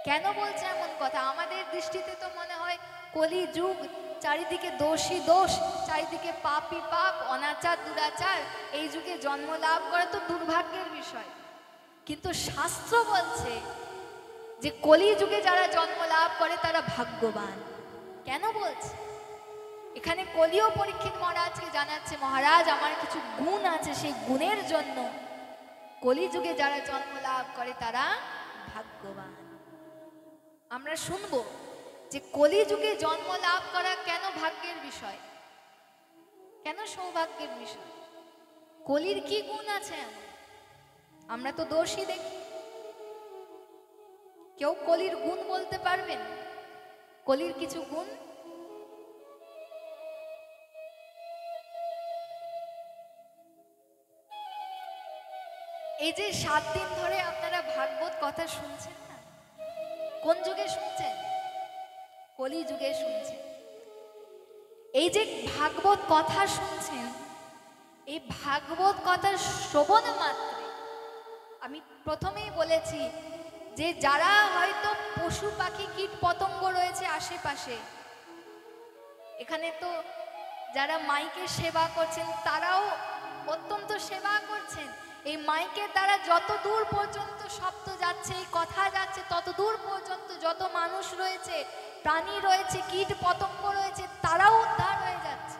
কেন বলছে এমন কথা? আমাদের দৃষ্টিতে তো মনে হয় কলি যুগ, চারিদিকে দোষী দোষ, চারিদিকে পাপই পাপ, অনাচার দুরাচার, এই যুগে জন্ম লাভ করা তো দুর্ভাগ্যের বিষয়। কিন্তু শাস্ত্র বলছে যে কলি যুগে যারা জন্ম লাভ করে তারা ভাগ্যবান। কেন বলছে? এখানে কলিও পরীক্ষিত মহারাজকে জানাচ্ছে, মহারাজ আমার কিছু গুণ আছে, সেই গুণের জন্য কলি যুগে যারা জন্ম লাভ করে তারা ভাগ্যবান। আমরা শুনবো যে কলি যুগে জন্ম লাভ করা কেন ভাগ্যের বিষয়, কেন সৌভাগ্যের বিষয়, কলির কি গুণ আছে? আমরা তো দোষই দেখি। কেউ কলির গুণ বলতে পারবেন? কলির কিছু গুণ? এই যে 7 দিন ধরে আপনারা ভাগবত কথা শুনছেন না, কোন যুগে শুনছেন? কলি যুগে শুনছেন। এই যে ভাগবত কথা শুনছেন, এই ভাগবত কথা শ্রবণ মাত্রে, আমি প্রথমেই বলেছি যে যারা হয়তো পশু পাখি কীট পতঙ্গ রয়েছে আশেপাশে, এখানে তো যারা মাইকের সেবা করছেন তারাও অত্যন্ত সেবা করছেন। এই মাইকের দ্বারা যত দূর পর্যন্ত শব্দ যাচ্ছে, এই কথা যাচ্ছে, তত দূর পর্যন্ত যত মানুষ রয়েছে, প্রাণী রয়েছে, কীট পতঙ্গ রয়েছে, তারাও উদ্ধার হয়ে যাচ্ছে।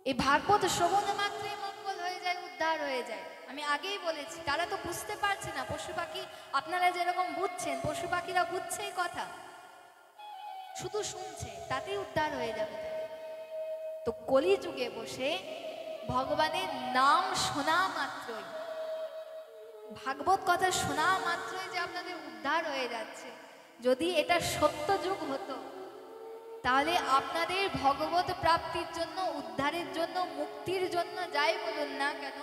এই ভাগবত শ্রবণ মাত্রই মঙ্গল হয়ে যায়, উদ্ধার হয়ে যায়। আমি আগেই বলেছি, তারা তো বুঝতে পারছে না। পশু পাখি আপনারা যেরকম বুঝছেন, পশু পাখিরা বুঝছে এই কথা, শুধু শুনছে, তাতেই উদ্ধার হয়ে যাবে। তো কলি যুগে বসে ভগবানের নাম শোনা মাত্রই, ভাগবত কথা শোনা মাত্রই যে আপনাদের উদ্ধার হয়ে যাচ্ছে, যদি এটা সত্য যুগ হতো তাহলে আপনাদের ভগবত প্রাপ্তির জন্য, উদ্ধারের জন্য, মুক্তির জন্য যাই বলুন না কেন,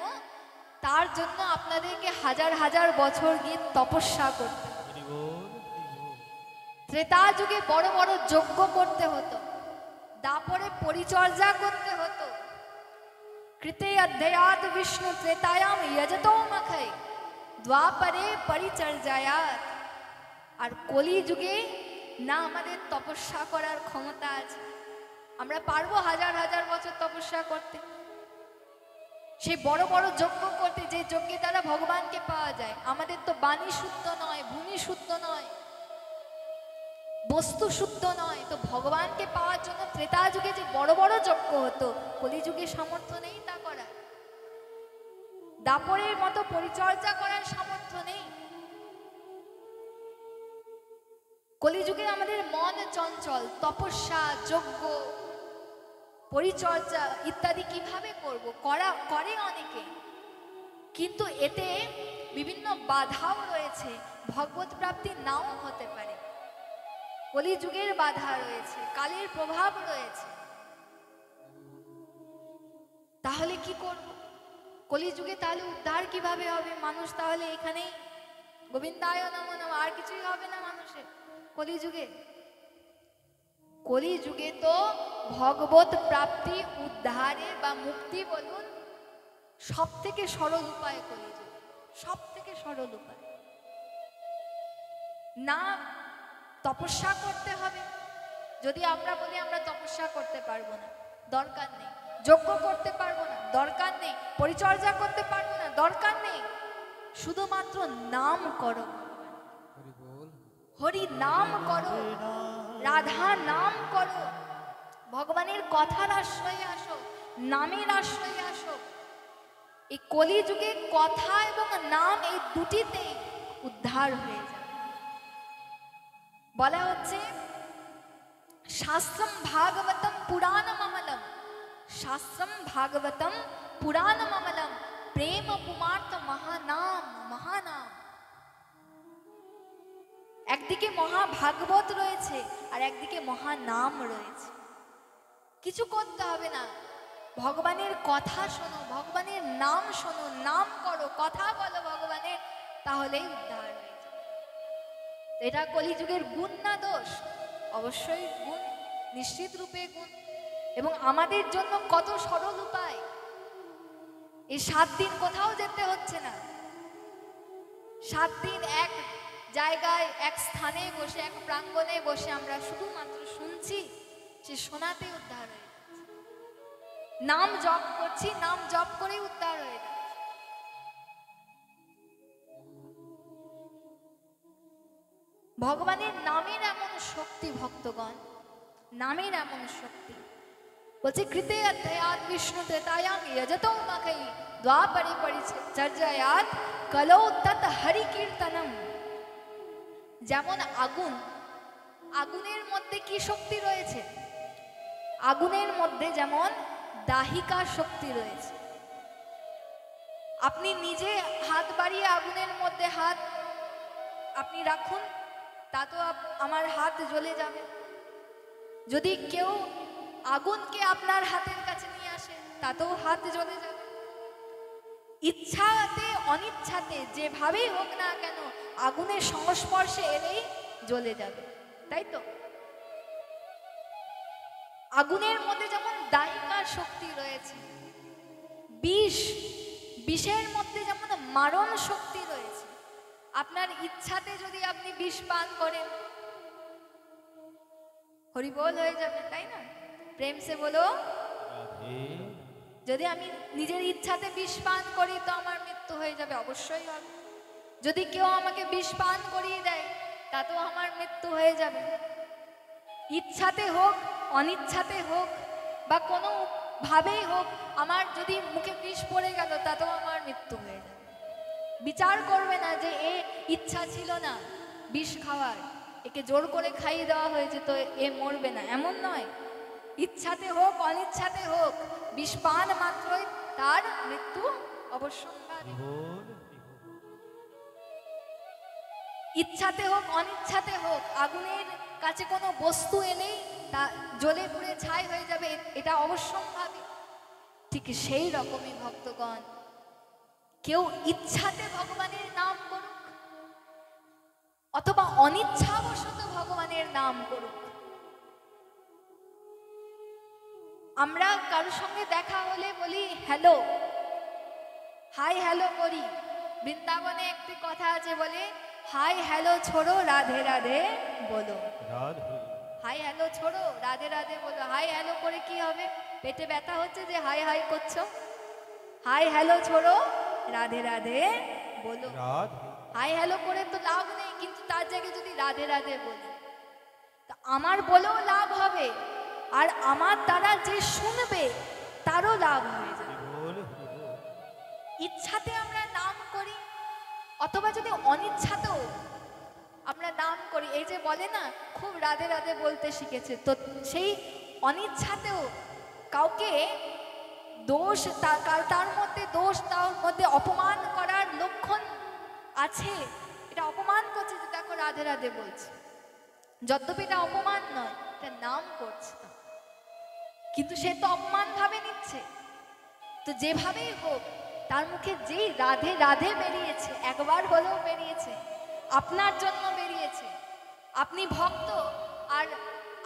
তার জন্য আপনাদেরকে হাজার হাজার বছর গিয়ে তপস্যা করতে হতো। ত্রেতা যুগে বড় বড় যজ্ঞ করতে হতো, দাপরে পরিচর্যা করতে হতো। কৃতে অধ্যয়াত বিষ্ণু ত্রেতায়াম যজতো মখে দ্বাপরে পরিচর্যায়াত। আর কলি যুগে না আমাদের তপস্যা করার ক্ষমতা আছে, আমরা পারবো হাজার হাজার বছর তপস্যা করতে, সেই বড় বড় যজ্ঞ করতে, যে যজ্ঞের দ্বারা ভগবানকে পাওয়া যায়। আমাদের তো বাণী শুদ্ধ নয়, ভূমি শুদ্ধ নয়, বস্তু শুদ্ধ নয়, তো ভগবানকে পাওয়ার জন্য ত্রেতা যুগে যে বড় বড় যজ্ঞ হতো, কলি যুগে সামর্থ্য নেই তা করার, দাপরের মতো পরিচর্যা করার সামর্থ্য নেই। কলিযুগে আমাদের মন চঞ্চল, তপস্যা, যজ্ঞ, পরিচর্যা ইত্যাদি কিভাবে করব? করে অনেকে, কিন্তু এতে বিভিন্ন বাধাও রয়েছে, ভগবত প্রাপ্তি নাও হতে পারে। কলিযুগের বাধা রয়েছে, কালের প্রভাব রয়েছে। তাহলে কি করব? কলিযুগে তাহলে উদ্ধার কিভাবে হবে? মানুষ তাহলে এখানেই গোবিন্দায় নমঃ নমঃ, আর কিছুই হবে না মানুষের কলিযুগে? কলিযুগে তো ভগবত প্রাপ্তি উদ্ধারে বা মুক্তি বলুন সব থেকে সরল উপায় কলিযুগে, সব থেকে সরল উপায়। না তপস্যা করতে হবে, যদি আমরা বলি আমরা তপস্যা করতে পারবো না, দরকার নেই। যজ্ঞ করতে পারবো না, দরকার নেই। পরিচর্যা করতে পারবো না, দরকার নেই। শুধুমাত্র নাম করো, হরি নাম করো, রাধা নাম করো, ভগবানের কথার আশ্রয়ে আসো, নামের আশ্রয়ে আসো। এই কলিযুগে কথা এবং নাম এই দুটিতেই উদ্ধার হয়ে যাবে। বলা হচ্ছে শাস্ত্রম ভাগবতম পুরাণম অমলম, শাস্ত্রম ভাগবতম পুরাণম অমলম, প্রেম পুমার্থ মহানাম, মহানাম। একদিকে মহাভাগবত রয়েছে আর একদিকে মহানাম রয়েছে। কিছু করতে হবে না, ভগবানের কথা শোনো, ভগবানের নাম শোনো, নাম করো, কথা বলো ভগবানের, তাহলেই উদ্ধার হয়ে যাবে। এটা কলিযুগের গুণ না দোষ? অবশ্যই গুণ, নিশ্চিত রূপে গুণ। এবং আমাদের জন্য কত সরল উপায়। এই 7 দিন কোথাও যেতে হচ্ছে না, 7 দিন এক জায়গায়, এক স্থানে বসে, এক প্রাঙ্গণে বসে আমরা শুধুমাত্র শুনছি, সে শোনাতে উদ্ধার হয়ে যাচ্ছে। নাম জপ করছি, নাম জপ করেই উদ্ধার হয়ে যাচ্ছে। ভগবানের নামের এমন শক্তি ভক্তগণ, নামের এমন শক্তি। বলছে কৃতে অধ্যায়াৎ বিষ্ণু ত্রেতায়াং যজতো মখৈ দ্বাপরে পরিচর্যায়াৎ কলৌ তৎ হরি কীর্তনম। যেমন আগুন, আগুনের মধ্যে কি শক্তি রয়েছে? আগুনের মধ্যে যেমন দাহিকা শক্তি রয়েছে। আপনি নিজে হাত বাড়িয়ে আগুনের মধ্যে হাত আপনি রাখুন, তা তো আমার হাত জ্বলে যাবে। যদি কেউ আগুনকে আপনার হাতের কাছে নিয়ে আসে, তাতেও হাত জ্বলে যাবে। ইচ্ছাতে অনিচ্ছাতে যেভাবেই হোক না কেন, আগুনের সংস্পর্শে এলেই জ্বলে যাবে, তাই তো? আগুনের মধ্যে যেমন দাহিকার শক্তি রয়েছে, বিষের মধ্যে যেমন মারণ শক্তি রয়েছে। আপনার ইচ্ছাতে যদি আপনি বিষ পান করেন, হরিবোল হয়ে যাবে, তাই না? প্রেম সে বলো। যদি আমি নিজের ইচ্ছাতে বিষ পান করি তো আমার মৃত্যু হয়ে যাবে, অবশ্যই হবে। যদি কেউ আমাকে বিষ পান করিয়ে দেয়, তাতেও আমার মৃত্যু হয়ে যাবে। ইচ্ছাতে হোক, অনিচ্ছাতে হোক, বা কোনো ভাবেই হোক, আমার যদি মুখে বিষ পড়ে গেল, তাতেও আমার মৃত্যু হয়ে যাবে। বিচার করবে না যে এ ইচ্ছা ছিল না বিষ খাওয়ার, একে জোর করে খাইয়ে দেওয়া হয়েছে তো এ মরবে না, এমন নয়। ইচ্ছাতে হোক অনিচ্ছাতে হোক, বিষ পান মাত্রই তার মৃত্যু অবশ্যম্ভাবী। ইচ্ছাতে হোক অনিচ্ছাতে হোক, আগুনের কাছে কোনো বস্তু এলেই তা জ্বলে পুড়ে ছাই হয়ে যাবে, এটা অবশ্যম্ভাবী। ঠিক সেই রকমই ভক্তগণ, কেউ ইচ্ছাতে ভগবানের নাম করুক অথবা অনিচ্ছাবশত ভগবানের নাম করুক। আমরা কারোর সঙ্গে দেখা হলে বলি হ্যালো, হাই হ্যালো করি। বৃন্দাবনে একটি কথা আছে, বলে হাই হ্যালো ছোড়ো রাধে রাধে বলো। হাই হ্যালো ছোড়ো রাধে রাধে বলো। হাই হ্যালো করে কি হবে? পেটে ব্যথা হচ্ছে যে হাই হাই করছো? হাই হ্যালো ছোড়ো রাধে রাধে বলো। হাই হ্যালো করে তো লাভ নেই, কিন্তু তার জায়গায় যদি রাধে রাধে বলি, তা আমার বলেও লাভ হবে, আর আমার দ্বারা যে শুনবে তারও লাভ হয়ে যাবে। ইচ্ছাতে আমরা নাম করি অথবা যদি অনিচ্ছাতেও আমরা নাম করি, এই যে বলে না খুব রাধে রাধে বলতে শিখেছে, তো সেই অনিচ্ছাতেও কাউকে দোষ, তার মধ্যে দোষ, তার মধ্যে অপমান করার লক্ষণ আছে, এটা অপমান করছে যে দেখো রাধে রাধে বলছে, যদ্যপি এটা অপমান নয়, এটা নাম করছে, কিন্তু সে তো অপমান ভাবে নিচ্ছে। তো যেভাবেই হোক, তার মুখে যেই রাধে রাধে বেরিয়েছে, একবার হলেও বেরিয়েছে, আপনার জন্য বেরিয়েছে, আপনি ভক্ত আর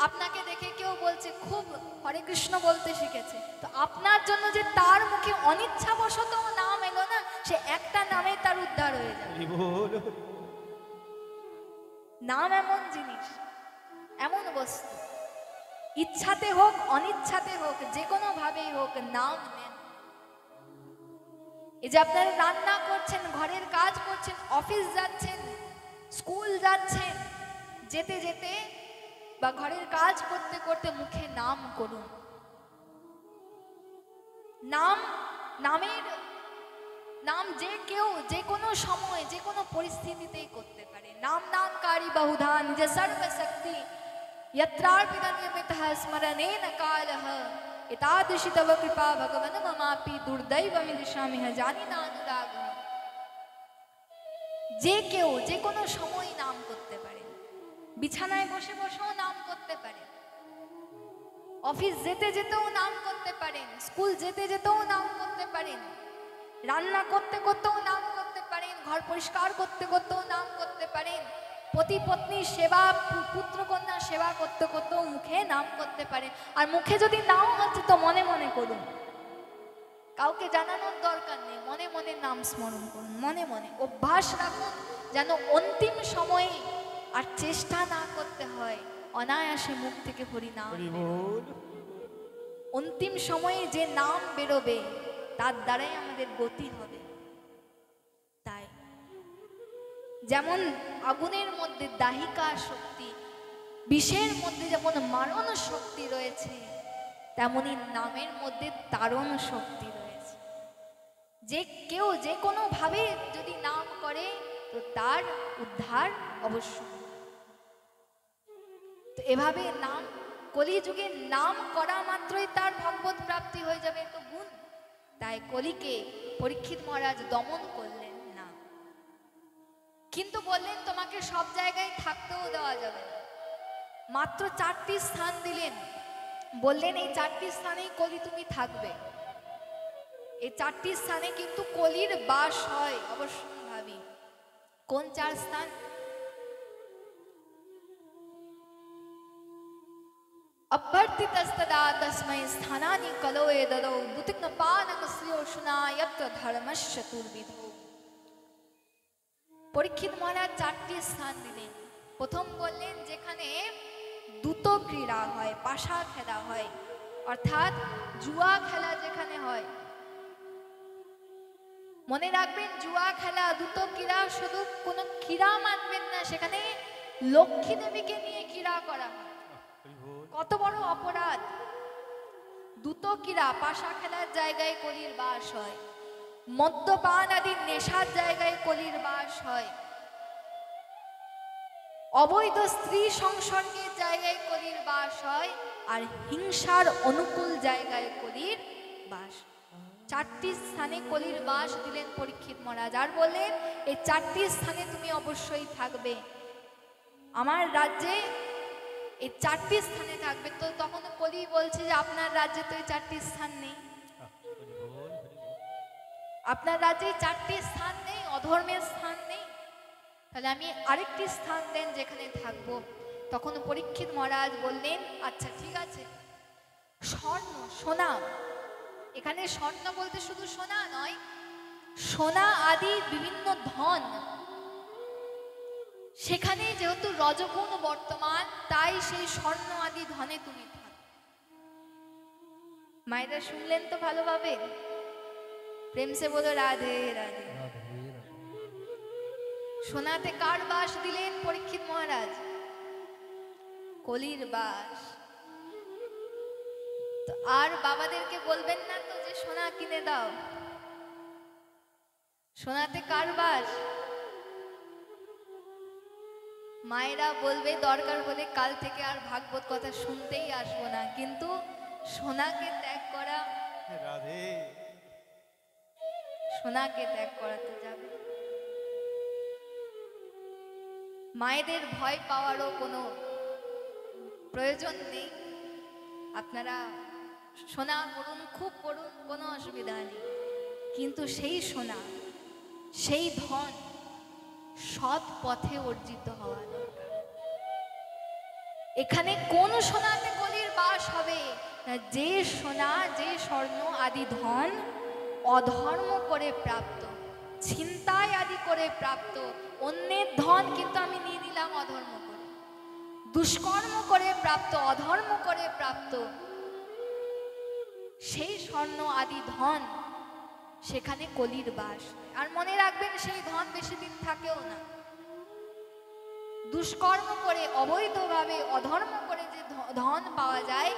আপনাকে দেখে কেউ বলছে খুব হরে কৃষ্ণ বলতে শিখেছে, তো আপনার জন্য যে তার মুখে অনিচ্ছাবশত নাম এলো না, সে একটা নামে তার উদ্ধার হয়ে যাবে। হরি বল। নাম এমন জিনিস, এমন বস্তু, ইচ্ছাতে হোক অনিচ্ছাতে হোক, যে কোনো ভাবেই হোক নাম নেন। এই যে আপনারা রান্না করছেন, ঘরের কাজ করছেন, অফিস যাচ্ছেন, স্কুল যাচ্ছেন, যেতে যেতে বা ঘরের কাজ করতে করতে মুখে নাম করুন। নাম, নামের নাম যে কেউ যে কোনো সময় যে কোনো পরিস্থিতিতেই করতে পারে। নাম নামকারী বহুধা নিজ সর্বশক্তি यत्रार्पित नियमितः स्मरणेन कालः एतादृशी तव कृपा भगवन् ममापि दुर्दैवमिदृशामि जानि नानुरागः। যে কেউ যে কোনো সময় নাম করতে পারে, বিছানায় বসে বসেও নাম করতে পারে, অফিস যেতে যেতেও নাম করতে পারেন, স্কুল যেতে যেতেও নাম করতে পারেন, রান্না করতে করতেও নাম করতে পারেন, ঘর পরিষ্কার করতে করতেও নাম করতে পারেন, পতি পত্নীর সেবা, পুত্র কন্যা সেবা করতে করতেও মুখে নাম করতে পারে। আর মুখে যদি নাও হচ্ছে তো মনে মনে করুন, কাউকে জানানোর দরকার নেই, মনে মনে নাম স্মরণ করুন, মনে মনে অভ্যাস রাখুন, যেন অন্তিম সময়ে আর চেষ্টা না করতে হয়, অনায়াসে মুখ থেকে হরি নাম। অন্তিম সময়ে যে নাম বেরোবে তার দ্বারাই আমাদের গতি হবে। তাই যেমন আগুনের মধ্যে দাহিকা শক্তি, বিষের মধ্যে যেমন মারণ শক্তি রয়েছে, তেমনি নামের মধ্যে তারণ শক্তি রয়েছে। যে কেউ যে কোনো ভাবে যদি নাম করে তো তার উদ্ধার অবশ্যই। তো এভাবে নাম, কলিযুগে নাম করা মাত্রই তার ভগবত প্রাপ্তি হয়ে যাবে, তো গুণ। তাই কলিকে পরীক্ষিত মহারাজ দমন করলেন না, কিন্তু বললেন তোমাকে সব জায়গায় থাকতেও দেওয়া যাবে না। মাত্র 4টি স্থান দিলেন, বললেন এই 4টি স্থানেই কলি তুমি থাকবে। এই 4টি স্থানে কিন্তু কলির বাস হয় অবশ্যই ভাবি। কোন 4 স্থান? अभ्यर्थितस्तदा तस्मै स्थानानि कलोये ददौ दुतिग्नपानकस्योषुना यत्र धर्मस्य चतुर्विधौ। পরীক্ষিত মহারাজ 4টি স্থান দিলেন। প্রথম বললেন যেখানে দ্রুত ক্রীড়া হয়, পাশা খেলা হয়, অর্থাৎ জুয়া খেলা যেখানে হয়। মনে রাখবেন, জুয়া খেলা, দ্রুত ক্রীড়া শুধু কোনো ক্রীড়া মানবেন না, সেখানে লক্ষ্মী দেবীকে নিয়ে ক্রীড়া করা হয়। কত বড় অপরাধ! দ্রুত ক্রীড়া, পাশা খেলার জায়গায় কলির বাস হয়, মদ্যপান আদি নেশার জায়গায় কলির বাস হয়, অবৈধ স্ত্রী সংসর্গের জায়গায় কলির বাস হয়, আর হিংসার অনুকূল জায়গায় কলির বাস। 4টি স্থানে কলির বাস দিলেন পরীক্ষিত মহারাজ, আর বললেন এই 4টি স্থানে তুমি অবশ্যই থাকবে। আমার রাজ্যে এই 4টি স্থানে থাকবে। তো তখন কলি বলছে যে আপনার রাজ্যে তো এই 4টি স্থান নেই, আপনার রাজ্যে 4টি স্থান নেই, অধর্মের স্থান নেই, তাহলে আমি আরেকটি স্থান দেন যেখানে থাকবো। তখন পরীক্ষিত মহারাজ বললেন আচ্ছা ঠিক আছে, স্বর্ণ, সোনা, এখানে স্বর্ণ বলতে শুধু সোনা নয়, সোনা আদি বিভিন্ন ধন, সেখানে যেহেতু রজগুণ বর্তমান, তাই সেই স্বর্ণ আদি ধনে তুমি থাক। মায়েরা শুনলেন তো ভালোভাবে? প্রেম সে বলো রাধে রাধে। সোনাতে কার বাস দিলেন পরীক্ষিত মহারাজ? কলির বাস। তো আর বাবাদেরকে বলবেন না তো যে সোনা কিনে দাও। সোনাতে কার বাস? মায়েরা বলবে দরকার হলে কাল থেকে আর ভাগবত কথা শুনতেই আসবো না, কিন্তু সোনাকে ত্যাগ করা, রাধে, সোনাকে ত্যাগ করা তো যাবে। মায়েদের ভয় পাওয়ারও কোনো প্রয়োজন নেই। আপনারা সোনা পড়ুন, খুব পড়ুন, কোনো অসুবিধা নেই, কিন্তু সেই সোনা, সেই ধন সৎ পথে অর্জিত হওয়া দরকার। এখানে কোন সোনাতে কলির বাস হবে না, যে সোনা যে স্বর্ণ আদি ধন অধর্ম করে প্রাপ্ত, ছিনতাই আদি করে প্রাপ্ত। অন্যের ধন কিন্তু আমি নিয়ে নিলাম অধর্ম করে, দুষ্কর্ম করে প্রাপ্ত, অধর্ম করে প্রাপ্ত সেই স্বর্ণ আদি ধন, সেখানে কলির বাস। আর মনে রাখবেন সেই ধন বেশি দিন থাকেও না। দুষ্কর্ম করে, অবৈধভাবে, অধর্ম করে যে ধন পাওয়া যায়,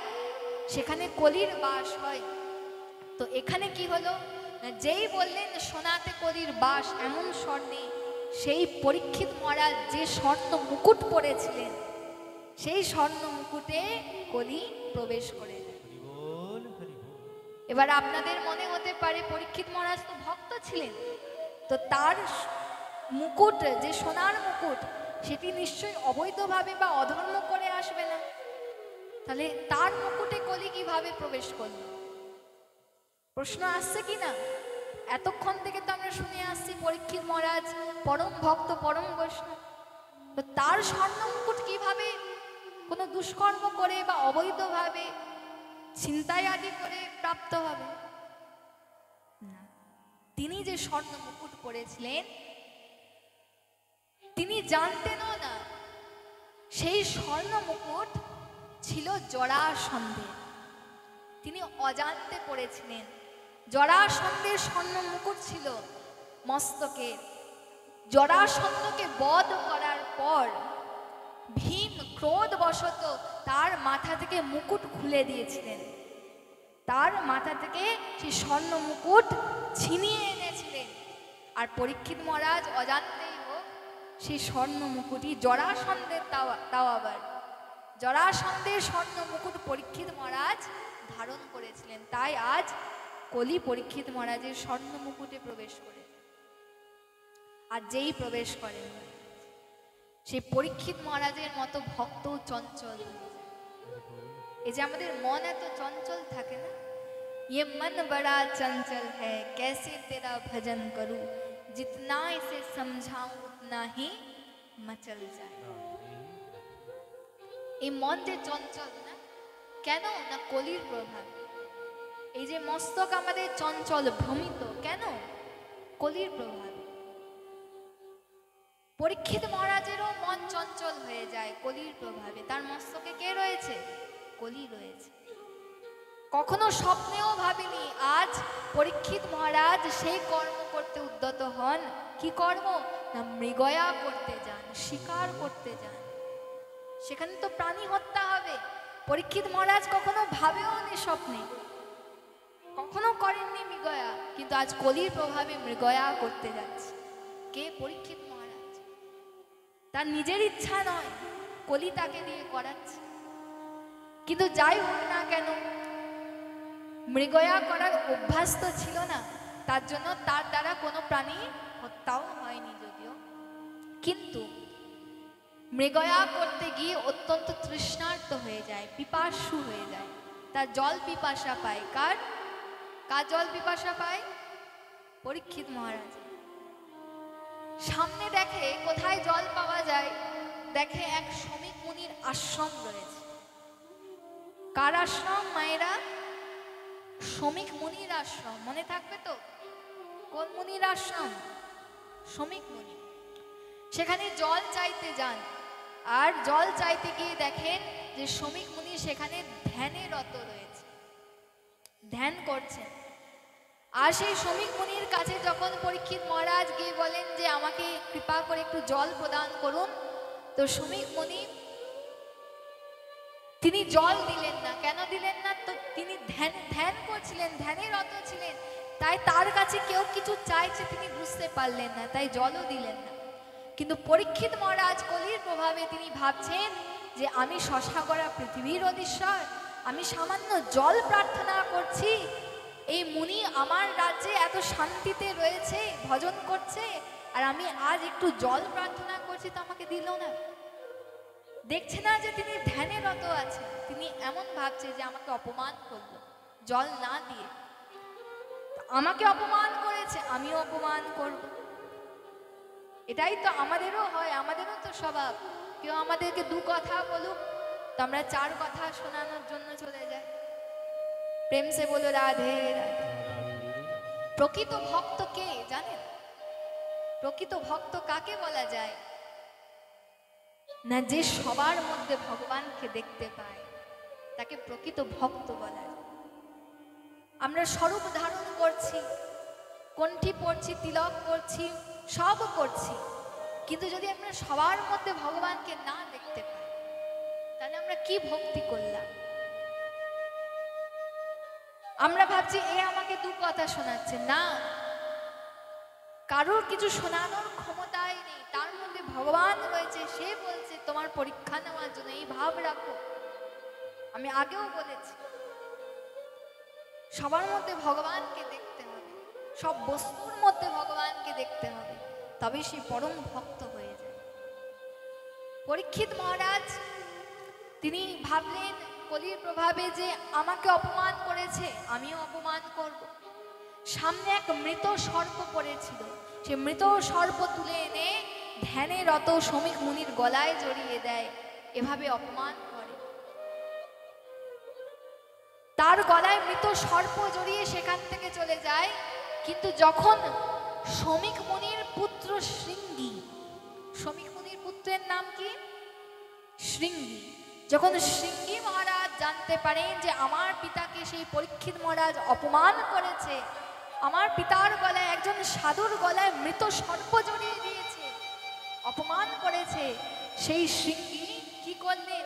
সেখানে কলির বাস হয়। তো এখানে কি হলো, যেই বললেন সোনাতে কলির বাস, এমন স্বর্ণে সেই পরীক্ষিত মহারাজ যে স্বর্ণ মুকুট পরেছিলেন, সেই স্বর্ণ মুকুটে কলি প্রবেশ করে দেয়। এবার আপনাদের মনে হতে পারে পরীক্ষিত মহারাজ তো ভক্ত ছিলেন, তো তার মুকুট, যে সোনার মুকুট, সেটি নিশ্চয়ই অবৈধভাবে বা অধর্ম করে আসবে না, তাহলে তার মুকুটে কলি কিভাবে প্রবেশ করল? প্রশ্ন আসছে কি না? এতক্ষণ থেকে তো আমরা শুনে আসছি পরীক্ষিত মহারাজ পরম ভক্ত, পরম বৈষ্ণব, তো তার স্বর্ণ মুকুট কিভাবে কোনো দুষ্কর্ম করে বা অবৈধভাবে ছিনতাই আদি করে প্রাপ্ত হবে না। তিনি যে স্বর্ণ মুকুট পরেছিলেন, তিনি জানতেনও না সেই স্বর্ণ মুকুট ছিল জরাসন্ধের। তিনি অজান্তে পড়েছিলেন। জরাসন্ধের স্বর্ণ মুকুট ছিল মস্তকে। জরাসন্ধকে বধ করার পর ভীম ক্রোধবশত তার মাথা থেকে মুকুট খুলে দিয়েছিলেন। তার মাথা থেকে সেই স্বর্ণ মুকুট ছিনিয়ে এনেছিলেন। আর পরীক্ষিত মহারাজ অজান্তেই হোক সেই স্বর্ণ মুকুটই জরাসন্ধের, তাও আবার জরাসন্ধের স্বর্ণ মুকুট পরীক্ষিত মহারাজ ধারণ করেছিলেন। তাই আজ কলি পরীক্ষিত মহারাজের স্বর্ণ মুকুটে প্রবেশ করে। আর যেই প্রবেশ করেন, সেই পরীক্ষিত মহারাজের মতো ভক্ত চঞ্চল। এই যে আমাদের মন এত চঞ্চল থাকে না, ये मन बड़ा चंचल है, कैसे तेरा भजन करूं, जितना इसे समझाऊं उतना ही मचल जाए। এই মন যে চঞ্চল না, কেন না কলির প্রভাব। এই যে মস্তক আমাদের চঞ্চল, ভ্রমিত, কেন? কলির প্রভাব। পরীক্ষিত মহারাজেরও মন চঞ্চল হয়ে যায় কলির প্রভাবে। তার মস্তকে কে রয়েছে? কলি রয়েছে। কখনো স্বপ্নেও ভাবিনি আজ পরীক্ষিত মহারাজ সেই কর্ম করতে উদ্যত হন। কি কর্ম? না মৃগয়া করতে যান, শিকার করতে যান। সেখানে তো প্রাণী হত্যা হবে। পরীক্ষিত মহারাজ কখনো ভাবেও নি স্বপ্নে, কখনো করেননি মৃগয়া, কিন্তু আজ কলির প্রভাবে মৃগয়া করতে যাচ্ছে। কে? পরীক্ষিত মহারাজ। তার নিজের ইচ্ছা নয়, কলি তাকে দিয়ে করাচ্ছে। কিন্তু যাই হোক না কেন, মৃগয়া করার অভ্যাস তো ছিল না, তার জন্য তার দ্বারা কোনো প্রাণী হত্যাও হয়নি যদিও। কিন্তু মৃগয়া করতে গিয়ে অত্যন্ত তৃষ্ণার্ত হয়ে যায়, পিপাসু হয়ে যায়, তার জল পিপাসা পায়। কার জল পিপাসা পায়? পরীক্ষিত মহারাজ। সামনে দেখে কোথায় জল পাওয়া যায়, দেখে এক শ্রমিক মুনির আশ্রম রয়েছে। কার আশ্রম মায়েরা? শ্রমিক মুনির আশ্রম। মনে থাকবে তো কোন মুনির আশ্রম? শ্রমিক মুনি। সেখানে জল চাইতে যান, আর জল চাইতে গিয়ে দেখেন যে শ্রমিক মুনি সেখানে ধ্যানে রত রয়েছে, ধ্যান করছেন। আর সেই শ্রমিক মুনির কাছে যখন পরীক্ষিত মহারাজ গিয়ে বলেন যে আমাকে কৃপা করে একটু জল প্রদান করুন, তো শ্রমিক মুনি তিনি জল দিলেন না। কেন দিলেন না? তো তিনি ধ্যান করছিলেন, ধ্যানে রত ছিলেন, তাই তার কাছে কেউ কিছু চাইছে তিনি বুঝতে পারলেন না, তাই জলও দিলেন না। কিন্তু পরীক্ষিত মহারাজ কলির প্রভাবে তিনি ভাবছেন যে আমি শশাগড়া পৃথিবীর অধীশ্বর, আমি সামান্য জল প্রার্থনা করছি, এই মুনি আমার রাজ্যে এত শান্তিতে রয়েছে, ভজন করছে, আর আমি আজ একটু জল প্রার্থনা করছি তো আমাকে দিল না। দেখছে না যে তিনি ধ্যানে রত আছেন, তিনি এমন ভাবছে যে আমাকে অপমান করলো জল না দিয়ে, আমাকে অপমান করেছে, আমিও অপমান করব। এটাই তো আমাদেরও হয়, আমাদেরও তো স্বভাব। কেউ আমাদেরকে দু কথা বলুক, তো আমরা চার কথা শোনানোর জন্য চলে যাই। প্রেম সে বলো রাধে রাধে। প্রকৃত ভক্ত কে জানেন? প্রকৃত ভক্ত কাকে বলা যায়? না, যে সবার মধ্যে ভগবানকে দেখতে পায় তাকে প্রকৃত ভক্ত বলা যায়। আমরা স্বরূপ ধারণ করছি, কণ্ঠী পড়ছি, তিলক করছি, সব করছি, কিন্তু যদি আমরা সবার মধ্যে ভগবানকে না দেখতে পাই তাহলে আমরা কি ভক্তি করলাম? আমরা ভাবছি এ আমাকে দু কথা শোনাচ্ছে, না, কারোর কিছু শোনানোর ক্ষমতাই নেই, তার মধ্যে ভগবান রয়েছে, সে বলছে তোমার পরীক্ষা নেওয়ার জন্য এই ভাব রাখো। আমি আগেও বলেছি সবার মধ্যে ভগবানকে দেখতে হবে, সব বস্তুর মধ্যে ভগবানকে দেখতে হবে, তবে সে পরম ভক্ত হয়ে যায়। পরীক্ষিত মহারাজ তিনি ভাবলেন কলির প্রভাবে যে আমাকে অপমান করেছে, আমিও অপমান করব। সামনে এক মৃত সর্প পড়েছিল, সে মৃত সর্প তুলে এনে ধ্যানে রত শ্রমিক মুনির গলায় জড়িয়ে দেয়, এভাবে অপমান করে। তার গলায় মৃত সর্প জড়িয়ে সেখান থেকে চলে যায়। কিন্তু যখন শ্রমিক মুনির পুত্র শৃঙ্গী, শ্রমিক মুনির পুত্রের নাম কি? শৃঙ্গী। যখন শৃঙ্গী মহারাজ জানতে পারেন যে আমার পিতাকে সেই পরীক্ষিত মহারাজ অপমান করেছে, আমার পিতার গলায়, একজন সাধুর গলায় মৃত সর্প জড়িয়ে দিয়েছে, অপমান করেছে, সেই শৃঙ্গী কি করলেন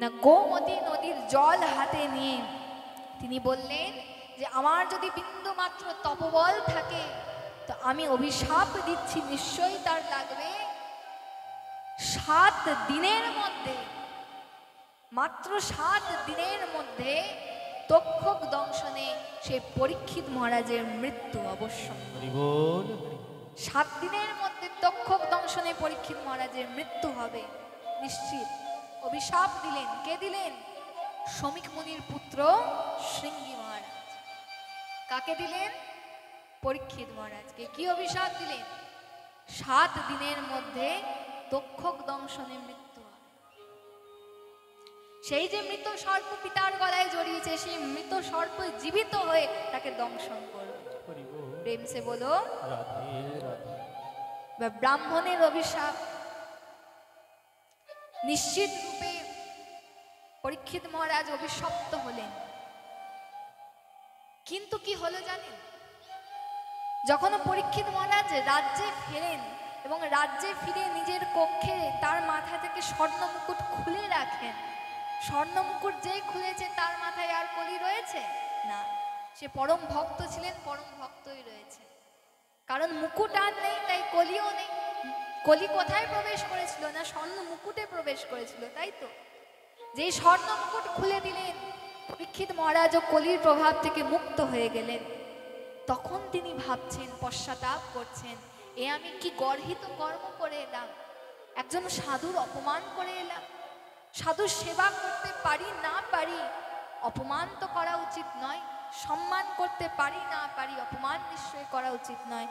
না, গোমতী নদীর জল হাতে নিয়ে তিনি বললেন যে আমার যদি বিন্দু মাত্র তপবল থাকে তো আমি অভিশাপ দিচ্ছি, নিশ্চয়ই তার লাগবে 7 দিনের মধ্যে, মাত্র 7 দিনের মধ্যে তক্ষক দংশনে সেই পরীক্ষিত মহারাজের মৃত্যু অবশ্যই। 7 দিনের মধ্যে তক্ষক দংশনে পরীক্ষিত মহারাজের মৃত্যু হবে নিশ্চিত। অভিশাপ দিলেন, কে দিলেন? শ্রমিক মুনির পুত্র শৃঙ্গী মহারাজ। কাকে দিলেন? পরীক্ষিত মহারাজকে। কি অভিশাপ দিলেন? 7 দিনের মধ্যে তক্ষক দংশনে মৃত্যু হবে। সেই যে মৃত সর্প পিতার গলায় জড়িয়েছে, সেই মৃত সর্প জীবিত হয়ে তাকে দংশন করবে। প্রেম সে বলো রাধে রাধে। ব্রাহ্মণের অভিশাপ নিশ্চিত রূপে পরীক্ষিত মহারাজ অভিশপ্ত হলেন। কিন্তু কি হলো জানেন? যখন পরীক্ষিত মহারাজ রাজ্যে ফেরেন এবং রাজ্যে ফিরে নিজের কক্ষে তার মাথা থেকে স্বর্ণ মুকুট খুলে রাখেন, স্বর্ণ মুকুট যেই খুলেছে তার মাথায় আর কলি রয়েছে না। সে পরম ভক্ত ছিলেন, পরম ভক্তই রয়েছে, কারণ মুকুট আর নেই, তাই কলিও নেই। কলি কোথায় প্রবেশ করেছিল? না, স্বর্ণ মুকুটে প্রবেশ করেছিল, তাই তো। যে স্বর্ণ মুকুট খুলে দিলেন, পরীক্ষিত মহারাজ ও কলির প্রভাব থেকে মুক্ত হয়ে গেলেন। তখন তিনি ভাবছেন, পশ্চাতাপ করছেন, এ আমি কি গর্হিত কর্ম করে এলাম, একজন সাধুর অপমান করে এলাম। সাধুর সেবা করতে পারি না পারি, অপমান তো করা উচিত নয়। সম্মান করতে পারি না পারি, অপমান নিশ্চয়ই করা উচিত নয়।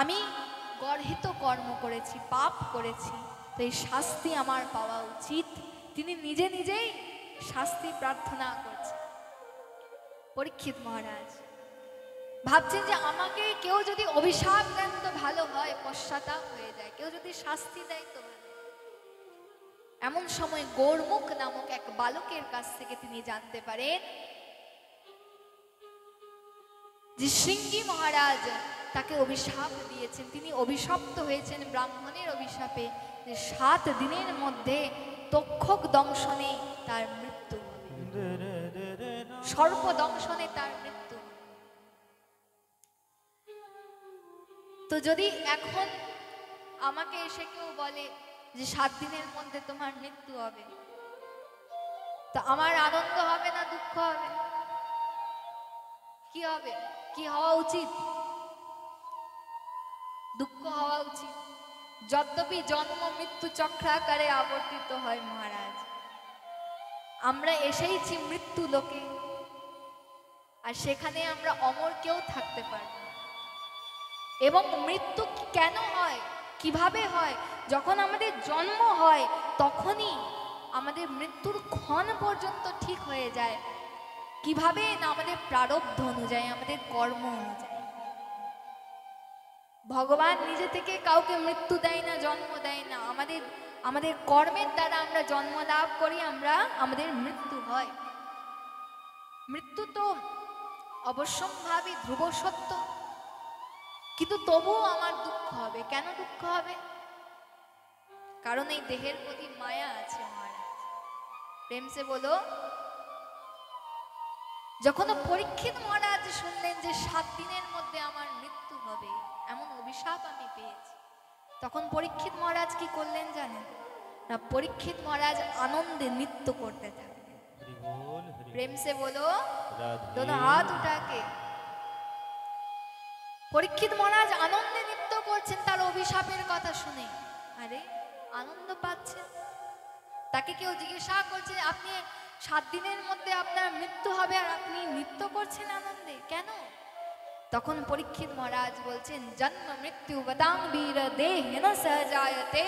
আমি গর্হিত কর্ম করেছি, পাপ করেছি, তো এই শাস্তি আমার পাওয়া উচিত। তিনি নিজে নিজেই শাস্তি প্রার্থনা করছেন। পরীক্ষিত মহারাজ ভাবছেন যে আমাকে কেউ যদি অভিশাপ দেন তো ভালো হয়, পশ্চাতাপ হয়ে যায়, কেউ যদি শাস্তি দেয় তো ভালো। এমন সময় গৌরমুখ নামক এক বালকের কাছ থেকে তিনি জানতে পারেন যে শৃঙ্গী মহারাজ তাকে অভিশাপ দিয়েছেন, তিনি অভিশপ্ত হয়েছেন ব্রাহ্মণের অভিশাপে, যে 7 দিনের মধ্যে তক্ষক দংশনে তার মৃত্যু হবে, সর্প দংশনে তার মৃত্যু হবে। তো যদি এখন আমাকে এসে কেউ বলে যে 7 দিনের মধ্যে তোমার মৃত্যু হবে, তো আমার আনন্দ হবে না দুঃখ হবে? কি হবে? কি হওয়া উচিত? দুঃখ হওয়া উচিত। যদ্যপি জন্ম মৃত্যু চক্রাকারে আবর্তিত হয় মহারাজ, আমরা এসেইছি মৃত্যু লোকে, আর সেখানে আমরা অমর কেউ থাকতে পারব না। এবং মৃত্যু কেন হয়, কিভাবে হয়? যখন আমাদের জন্ম হয় তখনই আমাদের মৃত্যুর ক্ষণ পর্যন্ত ঠিক হয়ে যায় কিভাবে? না আমাদের প্রারব্ধ অনুযায়ী, আমাদের কর্ম অনুযায়ী। ভগবান নিজে থেকে কাউকে মৃত্যু দেয় না, জন্ম দেয় না। আমাদের কর্মের দ্বারা আমরা জন্ম লাভ করি, আমাদের মৃত্যু হয়। মৃত্যু তো অবশ্যম্ভাবী, ধ্রুব সত্য, কিন্তু তবুও আমার দুঃখ হবে। কেন দুঃখ হবে? কারণ এই দেহের প্রতি মায়া আছে মহারাজ। প্রেম সে বলো। যখন পরীক্ষিত মহারাজ শুনলেন যে 7 দিনের মধ্যে আমার মৃত্যু হবে, এমন অভিশাপ আমি পেয়েছি, তখন পরীক্ষিত মহারাজ কি করলেন জানেন? না, পরীক্ষিত মহারাজ আনন্দে নৃত্য করতে থাকলেন। প্রেম সে বলো, দোনো হাত উঠাকে। পরীক্ষিত মহারাজ আনন্দে নৃত্য করছেন তার অভিশাপের কথা শুনে। আরে আনন্দ পাচ্ছেন। তাকে কেউ জিজ্ঞাসা করছে, আপনি 7 দিনের মধ্যে আপনার মৃত্যু হবে আর আপনি নৃত্য করছেন আনন্দে, কেন? তখন পরীক্ষিত মহারাজ বলছেন, জন্ম মৃত্যু বদাং বীর দেহেন সহজায়তে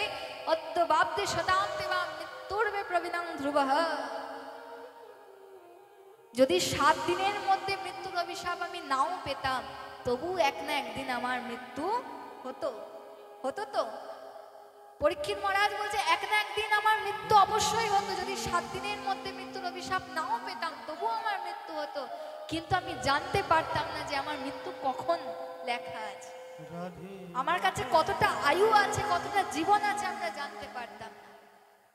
অদ্যবাব্দে শতাং তেবা মৃত্যুর্বে প্রবিদং ধ্রুবঃ। যদি 7 দিনের মধ্যে মৃত্যুর অভিশাপ আমি নাও পেতাম, তবু এক না একদিন আমার মৃত্যু হতো। তো পরীক্ষিত মহারাজ বলছে, এক না একদিন আমার মৃত্যু অবশ্যই হতো। যদি 7 দিনের মধ্যে মৃত্যুর অভিশাপ নাও পেতাম, তবু আমার মৃত্যু হতো। কিন্তু আমি জানতে পারতাম না যে আমার মৃত্যু কখন লেখা আছে। আমার কাছে কতটা আয়ু আছে, কতটা জীবন আছে আমরা জানতে পারতাম না।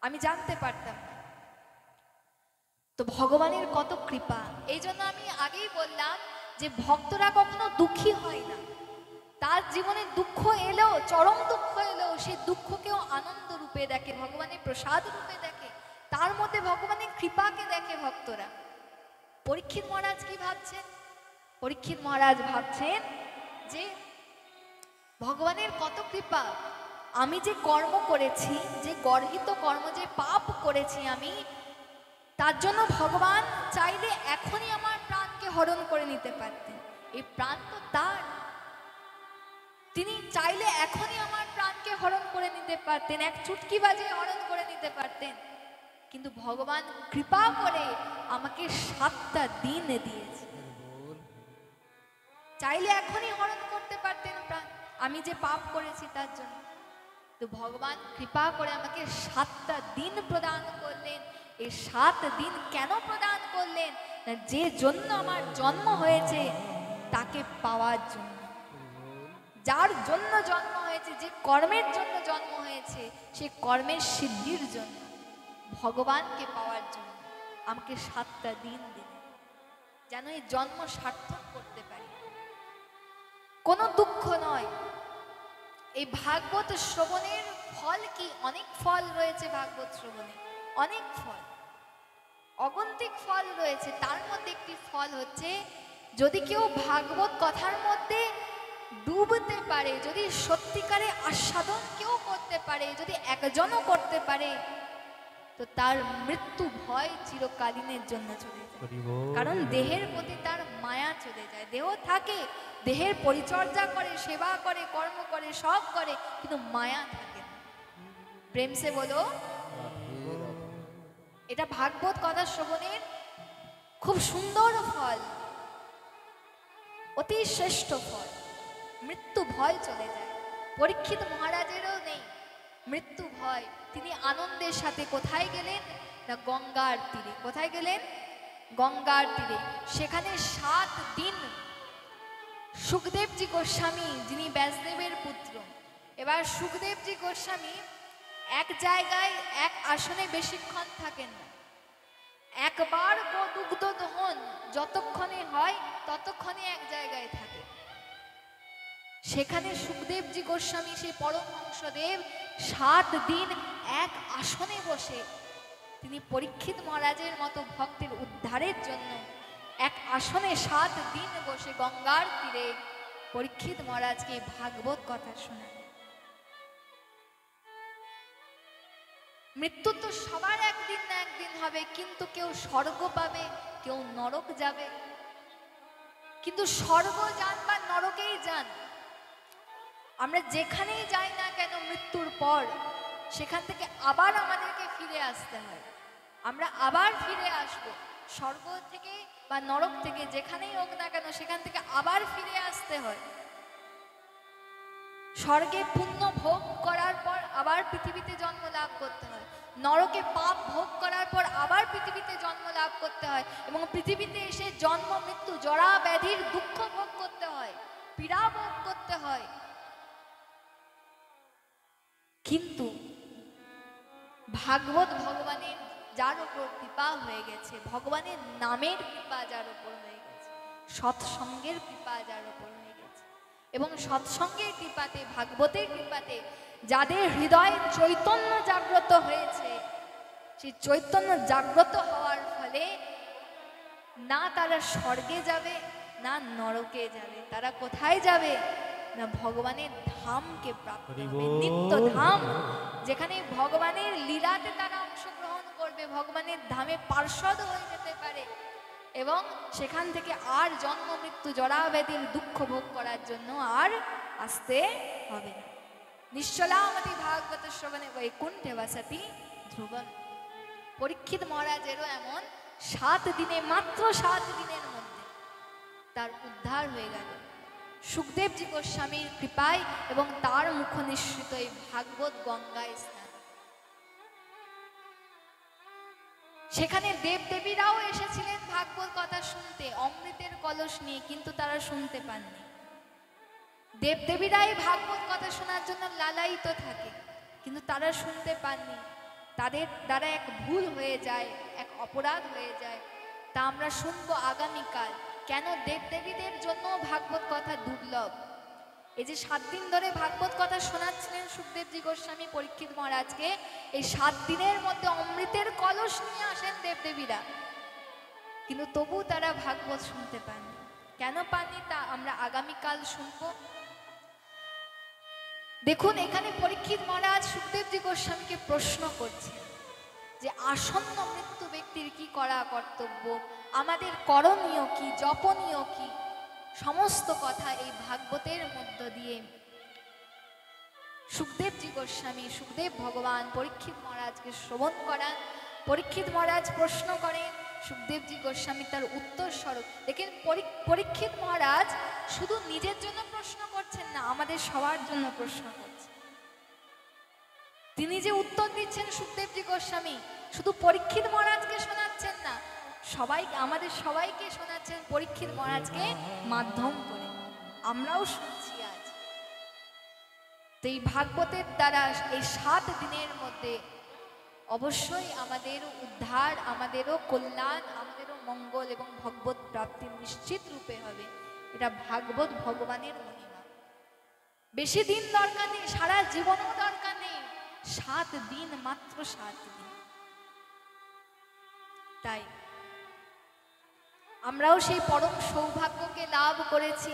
আমি জানতে পারতাম না। তো ভগবানের কত কৃপা। এই জন্য আমি আগেই বললাম যে ভক্তরা কখনো দুঃখী হয় না। তার জীবনে দুঃখ এলেও, চরম দুঃখ এলেও, সেই দুঃখকেও আনন্দ রূপে দেখে, ভগবানের প্রসাদ রূপে দেখে, তার মধ্যে ভগবানের কৃপাকে দেখে ভক্তরা। পরীক্ষিত মহারাজ কি ভাবছেন? পরীক্ষিত মহারাজ ভাবছেন যে ভগবানের কত কৃপা, আমি যে কর্ম করেছি, যে গর্হিত কর্ম, যে পাপ করেছি আমি, তার জন্য ভগবান চাইলে এখনই আমার প্রাণকে হরণ করে নিতে পারতেন। এই প্রাণ তো তার, তিনি চাইলে এখনই আমার প্রাণকে হরণ করে নিতে পারতেন, এক চুটকি বাজিয়ে হরণ করে নিতে পারতেন। কিন্তু ভগবান কৃপা করে আমাকে 7টা দিন দিয়েছে। চাইলে এখনই হরণ করতে পারতেন প্রাণ, আমি যে পাপ করেছি তার জন্য। তো ভগবান কৃপা করে আমাকে 7টা দিন প্রদান করলেন। এই 7 দিন কেন প্রদান করলেন? যে জন্য আমার জন্ম হয়েছে তাকে পাওয়ার জন্য। যার জন্য জন্ম হয়েছে, যে কর্মের জন্য জন্ম হয়েছে, সেই কর্মের সিদ্ধির জন্য, ভগবানকে পাওয়ার জন্য আমাকে 7টা দিন দিলেন, যেন এই জন্ম সার্থক করতে পারি। কোনো দুঃখ নয়। এই ভাগবত শ্রবণের ফল কি? অনেক ফল রয়েছে ভাগবত শ্রবণে, অনেক ফল, অগন্তিক ফল রয়েছে। তার মধ্যে একটি ফল হচ্ছে, যদি কেউ ভাগবত কথার মধ্যে ডুবতে পারে, যদি সত্যিকারে আস্বাদন কেউ করতে পারে, যদি একজনও করতে পারে, তো তার মৃত্যু ভয় চিরকালীনের জন্য চলে যায়। কারণ দেহের প্রতি তার মায়া চলে যায়। দেহ থাকে, দেহের পরিচর্যা করে, সেবা করে, কর্ম করে, সব করে, কিন্তু মায়া থাকে না। প্রেম সে বলো। এটা ভাগবত কথা শ্রবণের খুব সুন্দর ফল, অতি শ্রেষ্ঠ ফল। মৃত্যু ভয় চলে যায়। পরীক্ষিত মহারাজেরও নেই মৃত্যু ভয়। তিনি আনন্দের সাথে কোথায় গেলেন? না, গঙ্গার তীরে। কোথায় গেলেন? গঙ্গার তীরে। সেখানে 7 দিন সুখদেবজি গোস্বামী, যিনি ব্যাসদেবের পুত্র, এবার সুখদেবজি গোস্বামী এক জায়গায়, এক আসনে বেশিক্ষণ থাকেন না। একবার গোদুগ্ধ দহন যতক্ষণে হয় ততক্ষণে এক জায়গায় থাকে। সেখানে সুখদেবজি গোস্বামী, সেই পরমহংসদেব, 7 দিন এক আসনে বসে তিনি পরীক্ষিত মহারাজের মতো ভক্তের উদ্ধারের জন্য এক আসনে 7 দিন বসে গঙ্গার তীরে পরীক্ষিত মহারাজকে ভাগবত কথা শোনালেন। মৃত্যু তো সবার একদিন না একদিন হবে, কিন্তু কেউ স্বর্গ পাবে, কেউ নরক যাবে। কিন্তু স্বর্গ যান বা নরকেই যান, আমরা যেখানেই যাই না কেন মৃত্যুর পর সেখান থেকে আবার আমাদেরকে ফিরে আসতে হয়। আমরা আবার ফিরে আসব স্বর্গ থেকে বা নরক থেকে, যেখানেই হোক না কেন সেখান থেকে আবার ফিরে আসতে হয়। স্বর্গে পুণ্য ভোগ করার পর আবার পৃথিবীতে জন্ম লাভ করতে হয়, নরকে পাপ ভোগ করার পর আবার পৃথিবীতে জন্ম লাভ করতে হয়, এবং পৃথিবীতে এসে জন্ম মৃত্যু জরা ব্যাধির দুঃখ ভোগ করতে হয়, পীড়া ভোগ করতে হয়। কিন্তু ভাগবত ভগবানের যার উপর কৃপা হয়ে গেছে, ভগবানের নামের কৃপা যার উপর হয়ে গেছে, সৎসঙ্গের কৃপা যার উপর হয়ে গেছে, এবং সৎসঙ্গের কৃপাতে, ভাগবতের কৃপাতে যাদের হৃদয়ে চৈতন্য জাগ্রত হয়েছে, সেই চৈতন্য জাগ্রত হওয়ার ফলে না তারা স্বর্গে যাবে না নরকে যাবে, তারা কোথায় যাবে না ভগবানের ধামকে প্রাপ্ত হবে, নিত্য ধাম, যেখানে ভগবানের লীলাতে তারা অংশগ্রহণ করবে, ভগবানের ধামে পার্ষদ হয়ে যেতে পারে, এবং সেখান থেকে আর জন্ম মৃত্যু জরা ব্যাধির দুঃখ ভোগ করার জন্য আর আসতে হবে না। নিশ্চলামতি ভাগবত শ্রবণে বৈকুণ্ঠে বাসতি ধ্রুবম। পরীক্ষিত মহারাজেরও এমন 7 দিনে, মাত্র 7 দিনের মধ্যে তার উদ্ধার হয়ে গেল সুখদেবজি গোস্বামীর কৃপায় এবং তার মুখ নিঃসৃত এই ভাগবত গঙ্গায় স্নান। সেখানে দেবদেবীরাও এসেছিলেন ভাগবত কথা শুনতে অমৃতের কলস নিয়ে, কিন্তু তারা শুনতে পাননি। দেবদেবীরাই ভাগবত কথা শোনার জন্য লালায়িত থাকে, কিন্তু তারা শুনতে পাননি। তাদের দ্বারা এক ভুল হয়ে যায়, এক অপরাধ হয়ে যায়, তা আমরা শুনবো আগামীকাল। কেন দেবদেবীদের জন্য ভাগবত কথা দুর্লভ। এই যে 7 দিন ধরে ভাগবত কথা শোনাচ্ছিলেন সুখদেবজি গোস্বামী পরীক্ষিত মহারাজকে, এই 7 দিনের মধ্যে অমৃতের কলস নিয়ে আসেন দেবদেবীরা, কিন্তু তবু তারা ভাগবত শুনতে পাননি। কেন পাননি তা আমরা আগামীকাল শুনবো। দেখুন, এখানে পরীক্ষিত মহারাজ সুখদেবজি গোস্বামীকে প্রশ্ন করছেন যে আসন্ন মৃত্যু ব্যক্তির কি করা কর্তব্য, আমাদের করণীয় কি, জপনীয় কি, সমস্ত কথা এই ভাগবতের মধ্য দিয়ে সুখদেবজি গোস্বামী, সুখদেব ভগবান পরীক্ষিত মহারাজকে শ্রবণ করান। পরীক্ষিত মহারাজ প্রশ্ন করেন, সুখদেবজি গোস্বামী তার উত্তর স্বরূপ। দেখেন, পরীক্ষিত মহারাজ শুধু নিজের জন্য প্রশ্ন করছেন না, আমাদের সবার জন্য প্রশ্ন করছেন। তিনি যে উত্তর দিচ্ছেন সুখদেবজি গোস্বামী, শুধু পরীক্ষিত মহারাজকে শোনাচ্ছেন না, আমাদের সবাইকে শোনাচ্ছেন পরীক্ষিত মহারাজকে মাধ্যম করে। আমরাও শুনছি আজ। তো এই ভাগবতের দ্বারা এই 7 দিনের মধ্যে অবশ্যই আমাদেরও উদ্ধার, আমাদেরও কল্যাণ, আমাদেরও মঙ্গল এবং ভগবত প্রাপ্তি নিশ্চিত রূপে হবে। এটা ভাগবত ভগবানের মহিমা। বেশি দিন দরকার নেই, সারা জীবনও দরকার নেই, 7 দিন, মাত্র 7 দিন। তাই আমরাও সেই পরম সৌভাগ্যকে লাভ করেছি,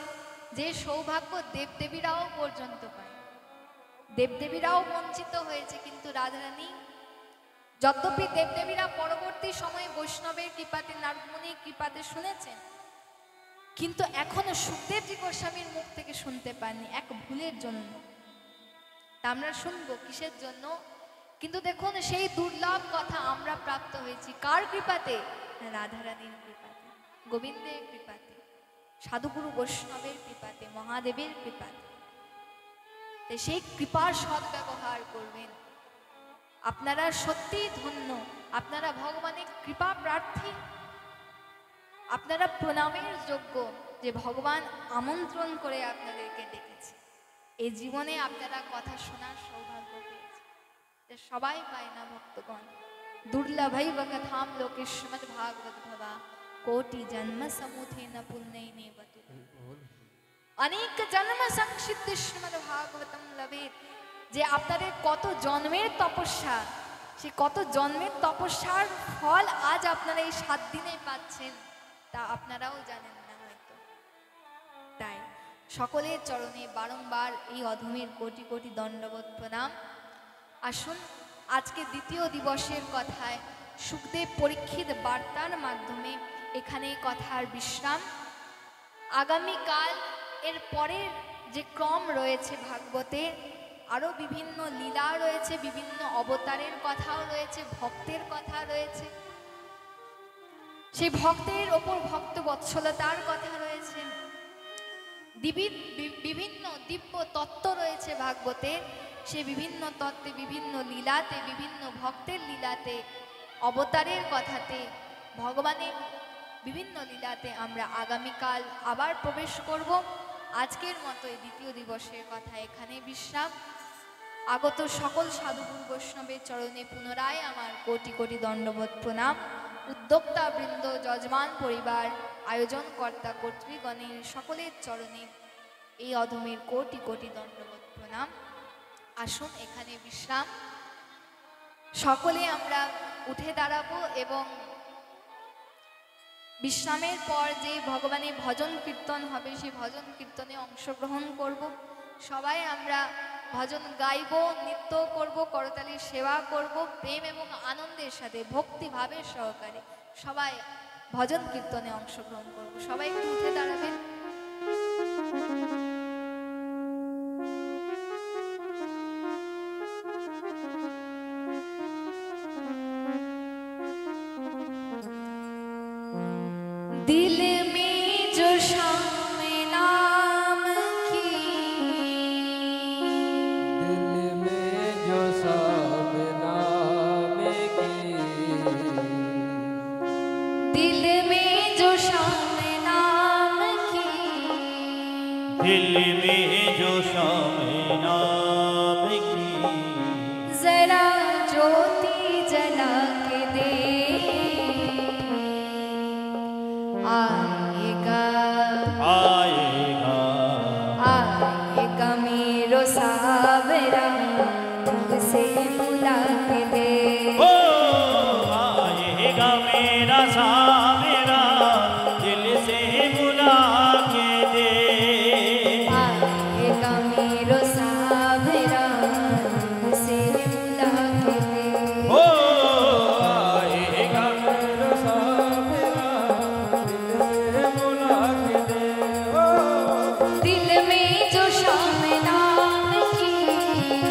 যে সৌভাগ্য দেবদেবীরাও পর্যন্ত পায়। দেবদেবীরাও বঞ্চিত হয়েছে, কিন্তু রাধারানী, যদ্যপি দেবদেবীরা পরবর্তী সময়ে বৈষ্ণবের কৃপাতে, নারদমুনির কৃপাতে শুনেছেন, কিন্তু এখনো সুখদেবজি গোস্বামীর মুখ থেকে শুনতে পাননি, এক ভুলের জন্য। তা আমরা শুনবো কিসের জন্য? কিন্তু দেখুন, সেই দুর্লভ কথা আমরা প্রাপ্ত হয়েছি কার কৃপাতে? রাধারানীর কৃপাতে, গোবিন্দের কৃপাতে, সাধুগুরু বৈষ্ণবের কৃপাতে, মহাদেবের কৃপাতে। সেই কৃপার সদ্ব্যবহার করবেন। আপনারা সত্যিই ধন্য, আপনারা ভগবানের কৃপা প্রার্থী, আপনারা প্রণামের যোগ্য যে ভগবান আমন্ত্রণ করে আপনাদেরকে ডেকেছে। এই জীবনে আপনারা কথা শোনার সৌভাগ্য পেয়েছে, সবাই পায় না ভক্তগণ। দুর্লভৈব কথাম লোকে শ্রীমদ্ ভাগবত ভবা কোটি জন্ম সমুথেন পুণ্যেনে বতু। অনেক জন্ম সংসিদ্ধি শ্রীমদ্ ভাগবতম লভেত। যে আপনাদের কত জন্মের তপস্যা, সে কত জন্মের তপস্যার ফল আজ আপনারা এই 7 দিনে পাচ্ছেন, তা আপনারাও জানেন না হয়তো। তাই সকলের চরণে বারংবার এই অধমের কোটি কোটি দণ্ডবত প্রণাম। আসুন আজকে দ্বিতীয় দিবসের কথায় সুখদেব পরীক্ষিত বার্তার মাধ্যমে এখানে কথার বিশ্রাম। আগামীকাল এর পরের যে ক্রম রয়েছে ভাগবতে, আরও বিভিন্ন লীলা রয়েছে, বিভিন্ন অবতারের কথাও রয়েছে, ভক্তের কথা রয়েছে, সেই ভক্তের ওপর ভক্ত বৎসলতার কথা রয়েছে, বিভিন্ন দিব্য তত্ত্ব রয়েছে ভাগবতের। সেই বিভিন্ন তত্ত্বে, বিভিন্ন লীলাতে, বিভিন্ন ভক্তের লীলাতে, অবতারের কথাতে, ভগবানের বিভিন্ন লীলাতে আমরা আগামীকাল আবার প্রবেশ করব। আজকের মতো এই দ্বিতীয় দিবসের কথা এখানে বিশ্রাম। আগত সকল সাধুগুরু বৈষ্ণবের চরণে পুনরায় আমার কোটি কোটি দণ্ডবোধ প্রণাম। উদ্যোক্তা বৃন্দ, যজমান পরিবার, আয়োজনকর্তা কর্তৃগণের সকলের চরণে এই অধমের কোটি কোটি দণ্ডবোধ প্রণাম। আসুন এখানে বিশ্রাম। সকলে আমরা উঠে দাঁড়াবো এবং বিশ্রামের পর যে ভগবানের ভজন কীর্তন হবে সেই ভজন কীর্তনে অংশগ্রহণ করব। সবাই আমরা ভজন গাইব, নৃত্য করব, করতালির সেবা করব, প্রেম এবং আনন্দের সাথে ভক্তিভাবের সহকারে সবাই ভজন কীর্তনে অংশগ্রহণ করব। সবাই একটু উঠে দাঁড়াবেন। दिल में जो शाम नाम की, दिल में जो शाम नाम की, दिल में जो शाम नाम की, दिल में जो शाम नाम की, जरा ज्योति जला के दे, आएगा आएगा आएगा मेरो सावरा, तुझसे बुला के दे। ओ आएगा मेरा सावरा, दिल से बुला के दे। आएगा मेरो सावरा, तुझसे बुला के दे। ओ आएगा मेरा सावरा, दिल से बुला के दे। ओ दिल में जो शाम नाम की,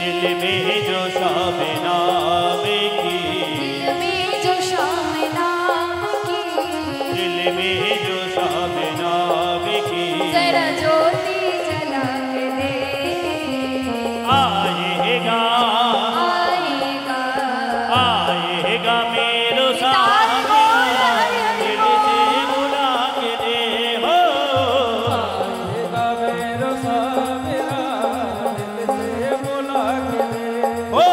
दिल में जो शाम नाम की, दिल में जो शाम नाम की, दिल में जो शाम नाम की, जरा ज्योति जला के दे। आएगा आएगा आएगा मेरो सावरा, दिल से बुला के दे। हो आएगा मेरा सावरा, दिल से बुला के दे। ओ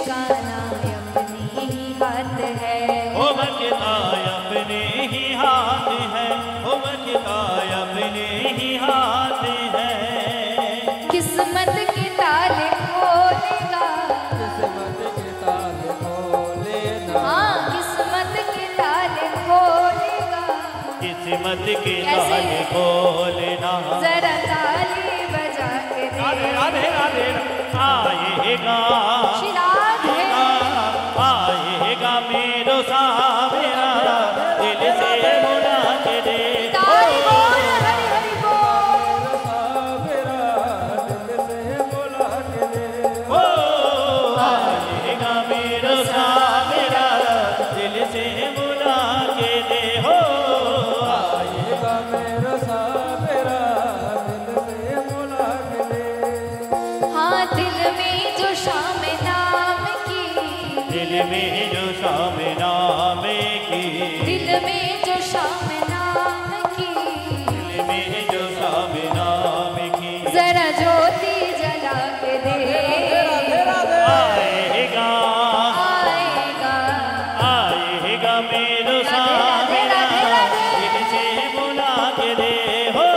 का नाम अपने ही हाथ है। हो बचता अपने ही हाथ है, हो बचता अपने ही हाथ है। किस्मत के ताले खोलेगा, किस्मत के ताले खोलेगा, हाँ किस्मत के ताले खोलेगा। किस्मत के कैसे? ताले खोलना, जरा ताली बजा के राधे दे। राधे राधे आएगा, श्री राधे आएगा मेरो सावेरा, दिल से बुला के दे। ताली बोल हरि हरि बोल। सावेरा दिल से बुला के दे। ओ आएगा मेरो सावेरा, दिल से बुला के दे। हो आएगा मेरा सावेरा दिल से बुला के दे। हाँ दिल में जो शाम नाम की, दिल में जो शाम नाम की, दिल में जो शाम नाम की, दिल में जो शाम नाम की, जरा ज्योति जला के दे। आएगा आएगा आएगा मेरो राधे सावेरा, राधे राधे। दिल से बुला के दे। हो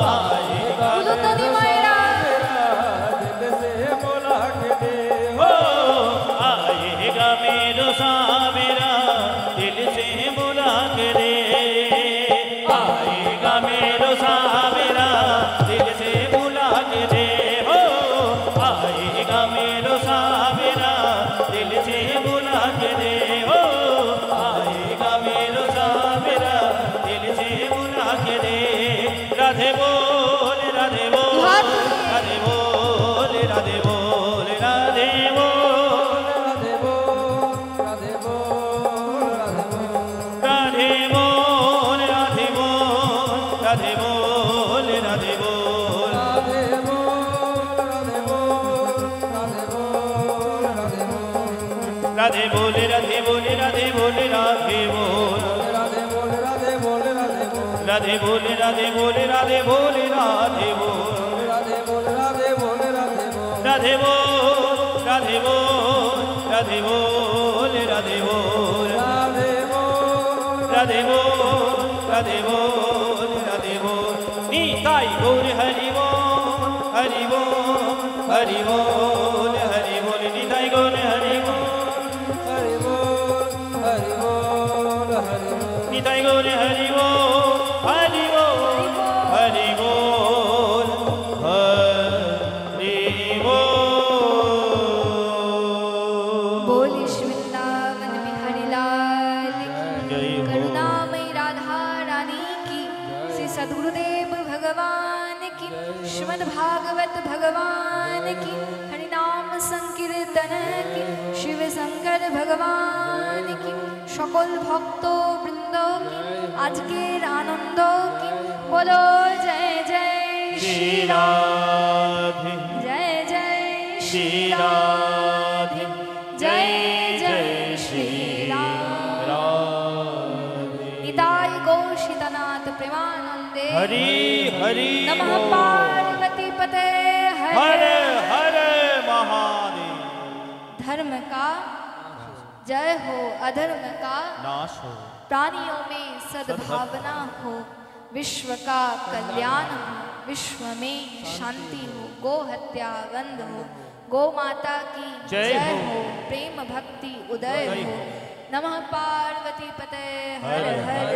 आएगा बोलो तो नहीं मायरा। दिल से बुला के दे। हो आएगा मेरो सावेरा, दिल से बुला के दे। आएगा मेरो सावेरा, दिल से बुला के दे। हो आएगा मेरो सावेरा, दिल से बुला के दे। हो आएगा मेरो सावेरा, दिल से बुला के दे। राधे बोल राधे बोल, राधे बोल राधे बोल, राधे बोल राधे बोल, राधे बोल, राधे बोल। राधे बोल राधे बोल, राधे बोल राधे बोल। राधे बोल, राधे बोल, राधे बोल, राधे बोल। राधे बोल राधे बोल, राधे बोल। राधे बोल, राधे बोल, राधे बोल। राधे बोल राधे बोल, राधे बोल। राधे बोल, राधे बोल, राधे बोल। राधे बोल राधे बोल, राधे बोल। राधे बोल, राधे बोल, राधे बोल। नीताई गौर हरि बोल, हरि बोल, हरि बोल, हरि बोल। नीताई गौर हरि बोल, हरि बोल, हरि बोल, हरि बोल। नीताई गौर हरि बोल, हरि बोल, हरि बोल, हरि बोल। बोली वृंदावन बिहारी लाल की, जय हो। करुणामयी राधा रानी की, श्री सद्गुरुदेव भगवान की, श्रीमद् भागवत भगवान की, हरिनाम संकीर्तन की, शिव शंकर भगवान की, সকল ভক্ত বৃন্দ की, আজকের আনন্দ की, बोलो जय जय श्री राधे, जय जय श्री राधे, जय जय श्री राधे। निताय गौशितनाथ प्रेमानंदे हरि हरि नमः बोल। पार्वती पते हर हर महादेव। धर्म का जय हो, अधर्म का नाश हो, प्राणियों में सद्भावना हो, विश्व का कल्याण हो, विश्व में शांति हो, गो हत्या बंद हो, गो माता की जय जय हो। हो, प्रेम भक्ति उदय जय हो। हो। नमः पार्वती पते हर हर हर